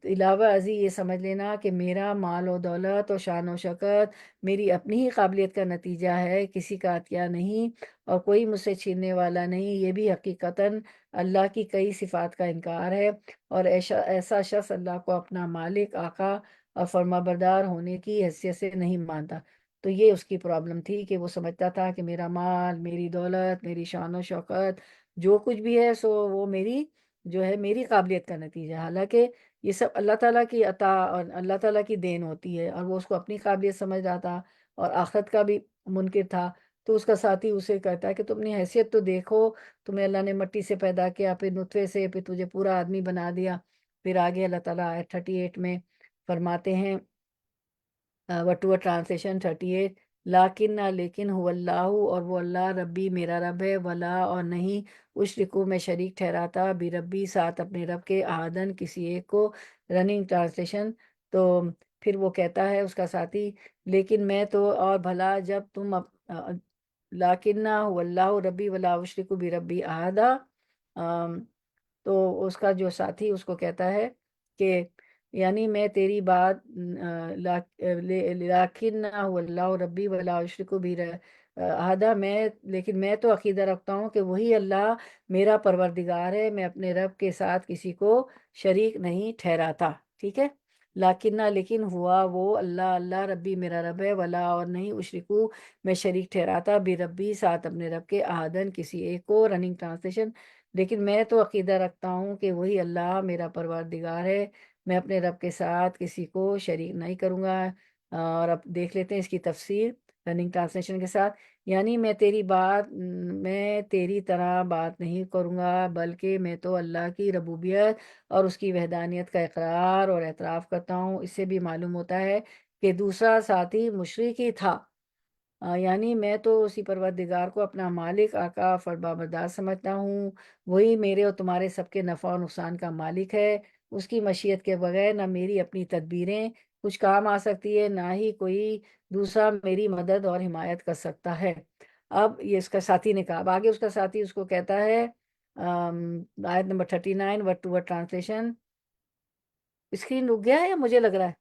علاوہ ازیں یہ سمجھ لینا کہ میرا مال و دولت اور شان و شوکت میری اپنی ہی قابلیت کا نتیجہ ہے، کسی کا عطیہ نہیں اور کوئی مجھ سے چھیننے والا نہیں، یہ بھی حقیقتاً اللہ کی کئی صفات کا انکار ہے، اور ایسا شخص اللہ کو اپنا مالک، آقا اور فرما بردار ہونے کی حیثیت سے نہیں مانتا۔ تو یہ اس کی پرابلم تھی کہ وہ سمجھتا تھا کہ میرا مال، میری دولت، میری شان و شوکت جو کچھ بھی ہے سو وہ میری جو ہے میری قابلیت کا نتیجہ ہے، حالانکہ یہ سب اللہ تعالیٰ کی عطا اور اللہ تعالیٰ کی دین ہوتی ہے، اور وہ اس کو اپنی قابلیت سمجھ رہا تھا اور آخرت کا بھی منکر تھا۔ تو اس کا ساتھی اسے کہتا ہے کہ تم اپنی حیثیت تو دیکھو، تمہیں اللہ نے مٹی سے پیدا کیا، پھر نطفے سے، پھر تجھے پورا آدمی بنا دیا۔ پھر آگے اللہ تعالیٰ آیت 38 میں فرماتے ہیں، وٹوا ٹرانسلیشن 38، لیکن لیکن ہو اللہ، اور وہ اللہ ربی میرا رب ہے، ولا اور نہیں اشرکو میں شریک ٹھہراتا بھی ربی ساتھ اپنے رب کے احدن کسی ایک کو۔ رننگ ٹرانسلیشن، تو پھر وہ کہتا ہے اس کا ساتھی، لیکن میں تو اور بھلا جب تم لیکن هو اللہ ربی ولا اشرکو بھی ربی احدا، تو اس کا جو ساتھی اس کو کہتا ہے کہ یعنی میں تیری بات لیکن هو اللہ ربی ولا اشرکو بھی احدا، لیکن میں تو عقیدہ رکھتا ہوں کہ وہی اللہ میرا پروردگار ہے، میں اپنے رب کے ساتھ کسی کو شریک نہیں ٹھہراتا۔ ٹھیک ہے، لیکن ہوا وہ اللہ، اللہ ربی میرا رب ہے، ولا اور نہیں اشرکو میں شریک ٹھہراتا بھی ربی ساتھ اپنے رب کے احدن کسی ایک کو۔ رننگ ٹرانسلیشن، لیکن میں تو عقیدہ رکھتا ہوں کہ وہی اللہ میرا پروردگار ہے، میں اپنے رب کے ساتھ کسی کو شریک نہیں کروں گا۔ اور اب دیکھ لیتے ہیں اس کی تفسیر رننگ ٹرانسلیشن کے ساتھ، یعنی میں تیری طرح بات نہیں کروں گا، بلکہ میں تو اللہ کی ربوبیت اور اس کی وحدانیت کا اقرار اور اعتراف کرتا ہوں۔ اس سے بھی معلوم ہوتا ہے کہ دوسرا ساتھی مشرک ہی تھا، یعنی میں تو اسی پروردگار کو اپنا مالک، آقا، فرمانبردار سمجھتا ہوں، وہی میرے اور تمہارے سب کے نفع و نقصان کا مالک ہے۔ اس کی مشیت کے بغیر نہ میری اپنی تدبیریں کچھ کام آ سکتی ہے، نہ ہی کوئی دوسرا میری مدد اور حمایت کر سکتا ہے۔ اب یہ اس کا ساتھی نے کہا، اب آگے اس کا ساتھی اس کو کہتا ہے، آیت نمبر 39 word to word translation. Screen رک گیا ہے یا مجھے لگ رہا ہے؟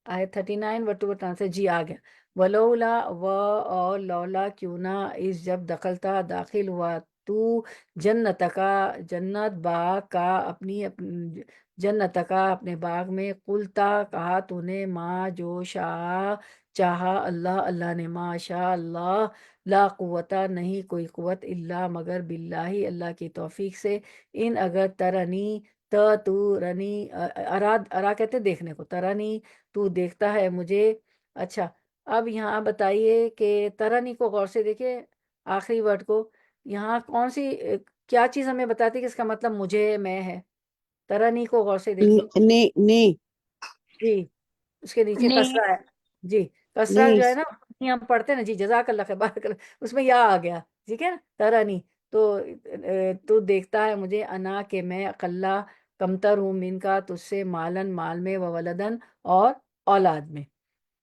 آیت 39 ورڈ ٹو ورڈ ٹرانسلیشن، جی آ گیا۔ ولولا اور لولا کیوں نہ، اس جب داخل ہوا تو جنت کا، جنت باغ کا، جنت کا اپنے باغ میں، قلتا کہا تو نے، ما جو شاء چاہا اللہ، اللہ نے، ما شاء اللہ لا قوت نہیں کوئی قوت، الا مگر باللہ اللہ کی توفیق سے، ان اگر ترنی تو رنی ارا کہتے دیکھنے کو، ترنی تو دیکھتا ہے مجھے۔ اچھا، اب یہاں بتائیے کہ ترنی کو غور سے دیکھیں، آخری ورڈ کو، یہاں کون سی کیا چیز ہمیں بتاتی ہے کہ اس کا مطلب مجھے، میں ہے؟ ترنی کو غور سے دیکھیے، نہیں جی اس کے نیچے نہیں کسرہ ہے، جی کسرہ نہیں جو ہے نا ہم پڑھتے ہیں نا، جی جزاک اللہ خیر، بارک اللہ، اس میں یا آ گیا، ٹھیک ہے نا، ترنی تو دیکھتا ہے مجھے، انا کہ میں اقلا کمتر ہوں، من کا تجھ سے، مالن مال میں، و ولدن اور اولاد میں۔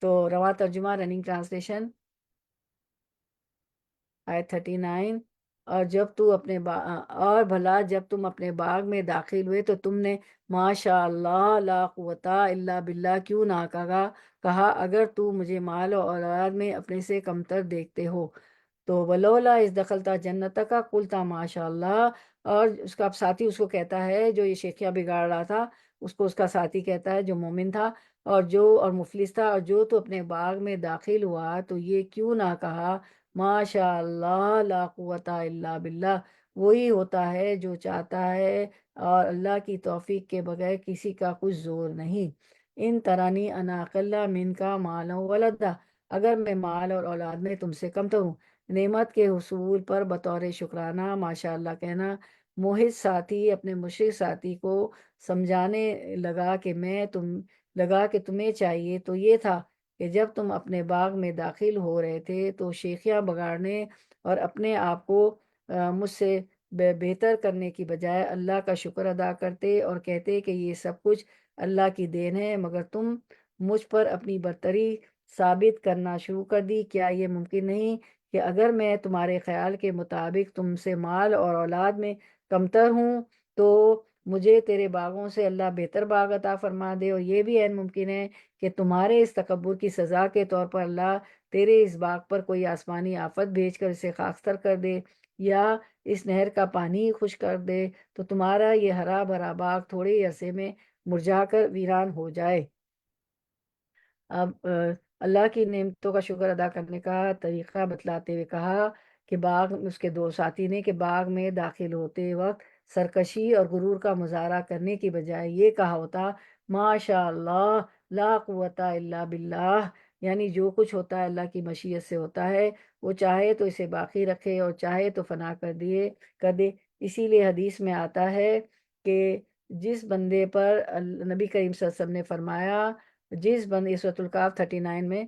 تو رواں ترجمہ رننگ ٹرانسلیشن، آیت 39، اور بھلا جب تم اپنے باغ میں داخل ہوئے تو تم نے ماشاء اللہ لا قوت الا باللہ کیوں نہ کہا اگر تو مجھے مال و اولاد میں اپنے سے کمتر دیکھتے ہو، تو ولولا اس دخلتا جنت کا قلتا ماشاء اللہ، اور اس کا ساتھی اس کو کہتا ہے جو یہ شیخیاں بگاڑ رہا تھا، اس کو اس کا ساتھی کہتا ہے جو مومن تھا اور مفلس تھا، اور جو تو اپنے باغ میں داخل ہوا تو یہ کیوں نہ کہا ماشاء اللہ لا قوت الا باللہ، وہی ہوتا ہے جو چاہتا ہے اور اللہ کی توفیق کے بغیر کسی کا کچھ زور نہیں۔ ان ترانی انا اقل من کا مال و ولدا، اگر میں مال اور اولاد میں تم سے کمتر ہوں۔ نعمت کے حصول پر بطور شکرانہ ماشاء اللہ کہنا، موحد ساتھی اپنے مشرک ساتھی کو سمجھانے لگا کہ تمہیں چاہیے تو یہ تھا کہ جب تم اپنے باغ میں داخل ہو رہے تھے تو شیخیاں بگاڑنے اور اپنے آپ کو مجھ سے بہتر کرنے کی بجائے اللہ کا شکر ادا کرتے اور کہتے کہ یہ سب کچھ اللہ کی دین ہے، مگر تم مجھ پر اپنی برتری ثابت کرنا شروع کر دی۔ کیا یہ ممکن نہیں کہ اگر میں تمہارے خیال کے مطابق تم سے مال اور اولاد میں کمتر ہوں تو مجھے تیرے باغوں سے اللہ بہتر باغ عطا فرما دے، اور یہ بھی عین ممکن ہے کہ تمہارے اس تکبر کی سزا کے طور پر اللہ تیرے اس باغ پر کوئی آسمانی آفت بھیج کر اسے خاکستر کر دے، یا اس نہر کا پانی خشک کر دے تو تمہارا یہ ہرا بھرا باغ تھوڑے ہی عرصے میں مرجھا کر ویران ہو جائے۔ اب اللہ کی نعمتوں کا شکر ادا کرنے کا طریقہ بتلاتے ہوئے کہا کہ باغ اس کے دو ساتھی نے کہ باغ میں داخل ہوتے وقت سرکشی اور غرور کا مظاہرہ کرنے کی بجائے یہ کہا ہوتا ماشاء اللہ لا قوت الا باللہ، یعنی جو کچھ ہوتا ہے اللہ کی مشیت سے ہوتا ہے، وہ چاہے تو اسے باقی رکھے اور چاہے تو فنا کر دے۔ اسی لیے حدیث میں آتا ہے کہ جس بندے پر نبی کریم صلی اللہ علیہ وسلم نے فرمایا، جس بندے سورۃ الکاف 39 میں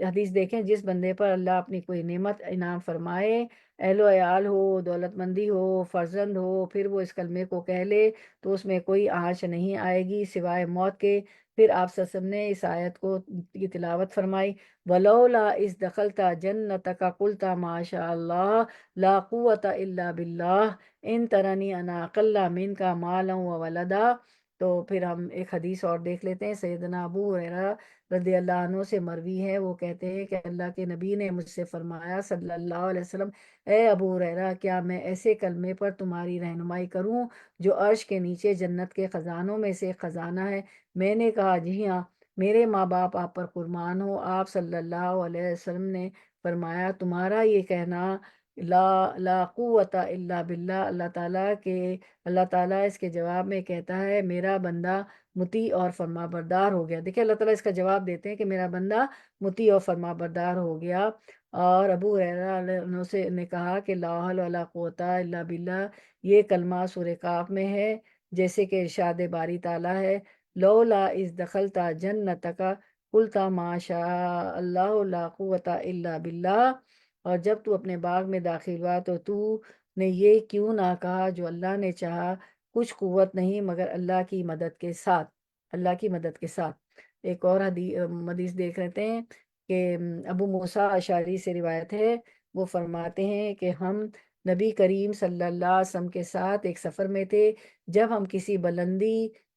حدیث دیکھیں، جس بندے پر اللہ اپنی کوئی نعمت انعام فرمائے، اہل و عیال ہو، دولت مندی ہو، فرزند ہو، پھر وہ اس کلمے کو کہہ لے تو اس میں کوئی آنچ نہیں آئے گی سوائے موت کے۔ پھر آپ صلی اللہ علیہ وسلم نے اس آیت کو کی تلاوت فرمائی، وَلَوْلَا إِذْ دَخَلْتَ جَنَّتَكَ قُلْتَ مَا شَاءَ اللَّهُ لَا قُوَّةَ إِلَّا بِاللَّهِ إِن تَرَنِي أَنَا أَقَلَّ مِنْكَ مَالًا وَوَلَدًا۔ تو پھر ہم ایک حدیث اور دیکھ لیتے ہیں، سیدنا ابو ہریرہ رضی اللہ عنہ سے مروی ہے، وہ کہتے ہیں کہ اللہ کے نبی نے مجھ سے فرمایا صلی اللہ علیہ وسلم، اے ابو ہریرہ، کیا میں ایسے کلمے پر تمہاری رہنمائی کروں جو عرش کے نیچے جنت کے خزانوں میں سے ایک خزانہ ہے؟ میں نے کہا جی ہاں، میرے ماں باپ آپ پر قربان ہو۔ آپ صلی اللہ علیہ وسلم نے فرمایا تمہارا یہ کہنا لا قوت الا باللہ، اللہ تعالیٰ اس کے جواب میں کہتا ہے میرا بندہ مطیع اور فرما بردار ہو گیا۔ دیکھیں اللہ تعالیٰ اس کا جواب دیتے ہیں کہ میرا بندہ مطیع اور فرما بردار ہو گیا۔ اور ابو ہریرہ علیہ عنہ سے نے کہا کہ لا حول ولا قوت الا باللہ، یہ کلمہ سورہ کاف میں ہے، جیسے کہ ارشاد باری تعالیٰ ہے لولا اذ دخلت جنتک قلت ما شاء اللہ لا قوت الا باللہ، اور جب تو اپنے باغ میں داخل ہوا تو نے یہ کیوں نہ کہا جو اللہ نے چاہا، کچھ قوت نہیں مگر اللہ کی مدد کے ساتھ، اللہ کی مدد کے ساتھ۔ ایک اور حدیث دیکھ لیتے ہیں کہ ابو موسیٰ اشعری سے روایت ہے، وہ فرماتے ہیں کہ ہم نبی کریم صلی اللہ علیہ وسلم کے ساتھ ایک سفر میں تھے، جب ہم کسی بلند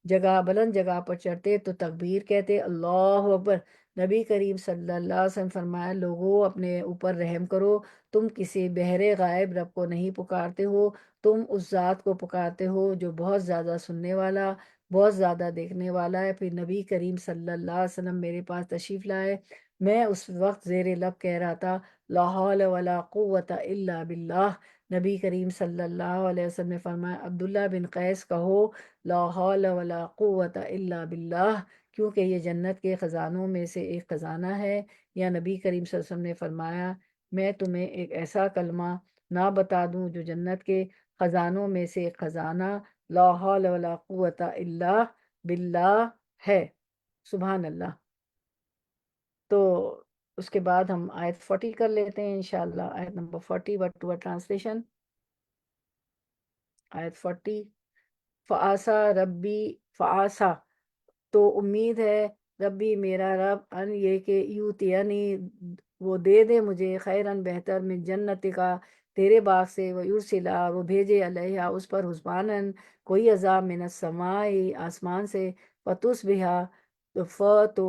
جگہ پر چڑھتے تو تکبیر کہتے اللہ اکبر۔ نبی کریم صلی اللہ علیہ وسلم فرمایا لوگوں اپنے اوپر رحم کرو، تم کسی بحر غائب رب کو نہیں پکارتے ہو، تم اس ذات کو پکارتے ہو جو بہت زیادہ سننے والا، بہت زیادہ دیکھنے والا ہے۔ پھر نبی کریم صلی اللہ علیہ وسلم میرے پاس تشریف لائے، میں اس وقت زیر لب کہہ رہا تھا لا حول ولا قوت الا باللہ۔ نبی کریم صلی اللہ علیہ وسلم نے فرمایا عبداللہ بن قیس کہو لا حول ولا قوت الا باللہ، کیونکہ یہ جنت کے خزانوں میں سے ایک خزانہ ہے۔ یا نبی کریم صلی اللہ علیہ وسلم نے فرمایا میں تمہیں ایک ایسا کلمہ نہ بتا دوں جو جنت کے خزانوں میں سے ایک خزانہ لا حول ولا قوت الا باللہ ہے۔ سبحان اللہ۔ تو اس کے بعد ہم آیت 40 کر لیتے ہیں انشاءاللہ، آیت نمبر 40 ورڈ ٹو ورڈ ٹرانسلیشن۔ آیت 40 فآسا ربی فآسا، تو امید ہے ربی میرا رب ان یہ کہ یوتینی وہ دے دے مجھے خیرن بہتر من جنت کا تیرے باغ سے، ویرسلا وہ بھیجے علیہ اس پر حسبانن کوئی عذاب من السماء آسمان سے، فتصبح تو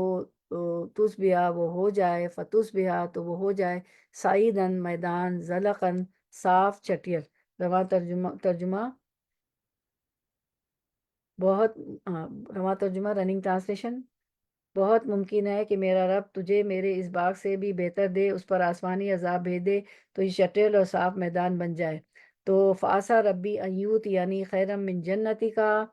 تصبح وہ ہو جائے، فتصبح تو وہ ہو جائے سعیدن میدان، زلقن صاف چٹیل۔ رواں ترجمہ بہت رواں ترجمہ رننگ ٹرانسلیشن، بہت ممکن ہے کہ میرا رب تجھے میرے اس باغ سے بھی بہتر دے، اس پر آسمانی عذاب بھیج دے تو یہ چٹیل اور صاف میدان بن جائے۔ تو فاسا ربی ایوت یعنی خیرم من جنتی کا،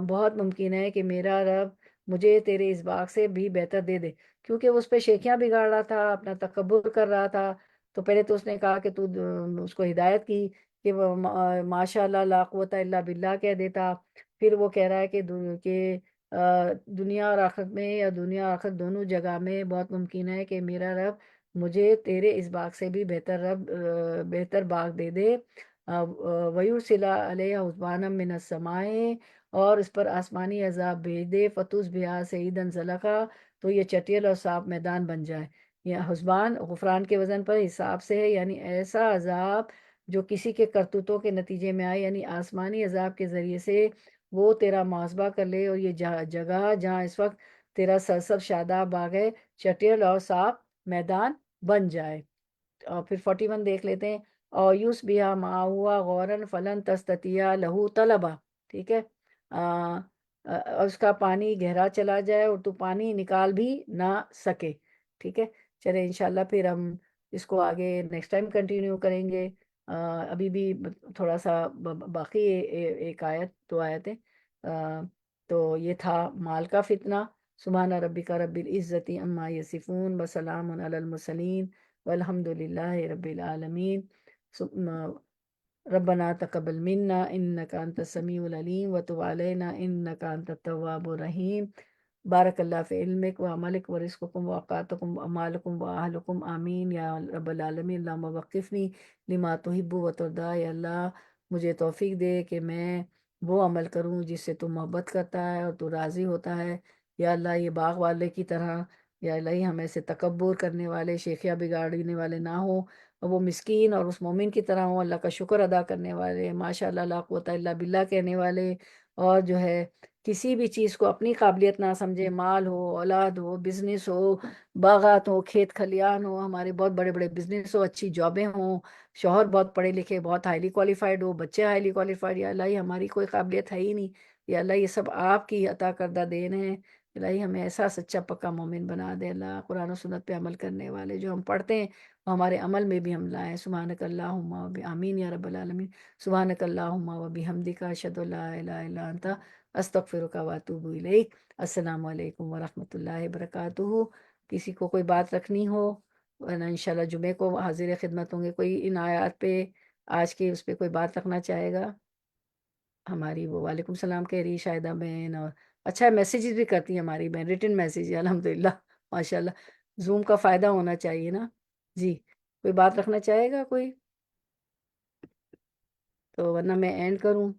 بہت ممکن ہے کہ میرا رب مجھے تیرے اس باغ سے بھی بہتر دے دے، کیونکہ وہ اس پہ شیخیاں بگاڑ رہا تھا، اپنا تکبر کر رہا تھا۔ تو پہلے تو اس نے کہا کہ تو اس کو ہدایت کی کہ وہ ماشاء اللہ لا قوت الا باللہ کہہ دیتا، پھر وہ کہہ رہا ہے کہ دنیا اور آخرت میں، یا دنیا اور آخرت دونوں جگہ میں بہت ممکن ہے کہ میرا رب مجھے تیرے اس باغ سے بھی بہتر باغ دے دے۔ وَيُرْسِلَ عَلَيْهَا حُسْبَانًا مِّنَ السَّمَاءِ، اور اس پر آسمانی عذاب بھیج دے، فَتُصْبِحَ صَعِیدًا زَلَقًا تو یہ چٹیل اور صاف میدان بن جائے۔ یہ حسبان غفران کے وزن پر حساب سے ہے، یعنی ایسا عذاب جو کسی کے کرتوتوں کے نتیجے میں آئے، یعنی آسمانی عذاب کے ذریعے سے وہ تیرا محاسبہ کر لے، اور یہ جگہ جہاں اس وقت تیرا سرسب شاداب باغ ہے چٹیل اور صاف میدان بن جائے۔ اور پھر 41 دیکھ لیتے ہیں، اور یوس بیا ما ہوا غورن فلن تستطیع لہو طلبا، ٹھیک ہے، اس کا پانی گہرا چلا جائے اور تو پانی نکال بھی نہ سکے، ٹھیک ہے۔ چلے انشاءاللہ پھر ہم اس کو آگے نیکسٹ ٹائم کنٹینیو کریں گے. ابھی بھی تھوڑا سا باقی ایک آیت 2 آیتیں. تو یہ تھا مال کا فتنہ. سبحان ربک رب العزت عما یصفون وسلام علی المرسلین والحمد للہ رب العالمین. ربنا تقبل منا انک انت السمیع العلیم وتب علینا انک انت التواب الرحیم. بارک اللہ فی علمک و عملک و رزقکم و اوقاتکم و امالکم و اہلکم آمین یا رب العالمین. اللہم وقفنی لما تحب و ترضی. یا اللہ مجھے توفیق دے کہ میں وہ عمل کروں جس سے تو محبت کرتا ہے اور تو راضی ہوتا ہے. یا اللہ یہ باغ والے کی طرح یا الہی ہم ایسے تکبر کرنے والے شیخیہ بگاڑنے والے نہ ہوں، اور وہ مسکین اور اس مومن کی طرح ہوں، اللہ کا شکر ادا کرنے والے، ماشاء اللہ لا قوت الا باللہ کہنے والے، اور جو ہے کسی بھی چیز کو اپنی قابلیت نہ سمجھے. مال ہو، اولاد ہو، بزنس ہو، باغات ہو، کھیت کھلیان ہو، ہمارے بہت بڑے بڑے بزنس ہو، اچھی جابیں ہوں، شوہر بہت پڑھے لکھے بہت ہائیلی کوالیفائڈ ہو، بچے ہائیلی کوالیفائڈ. یا اللہ ہماری کوئی قابلیت ہے ہی نہیں. یا اللہ یہ سب آپ کی عطا کردہ دین ہے. الہی ہمیں ایسا سچا پکا مومن بنا دے. اللہ قرآن و سنت پہ عمل کرنے والے جو ہم پڑھتے ہیں وہ ہمارے عمل میں بھی ہم لائیں. سبحانک اللہم و آمین یا رب العالمین. سبحانک اللہم و بحمدک اشہد ان لا الہ الا انت استغفرک و اتوب الیک. السلام علیکم ورحمۃ اللہ وبرکاتہ. کسی کو کوئی بات رکھنی ہو ورنہ انشاءاللہ جمعے کو حاضر خدمت ہوں گے. کوئی ان آیات پہ آج کے اس پہ کوئی بات رکھنا چاہے گا؟ ہماری وہ وعلیکم السلام کہہ رہی شاہدہ بہن، اور اچھا میسیجز بھی کرتی ہیں ہماری بہن، ریٹن میسیج الحمدللہ ماشاء اللہ. زوم کا فائدہ ہونا چاہیے نا. جی کوئی بات رکھنا چاہے گا کوئی؟ تو ورنہ میں اینڈ کروں.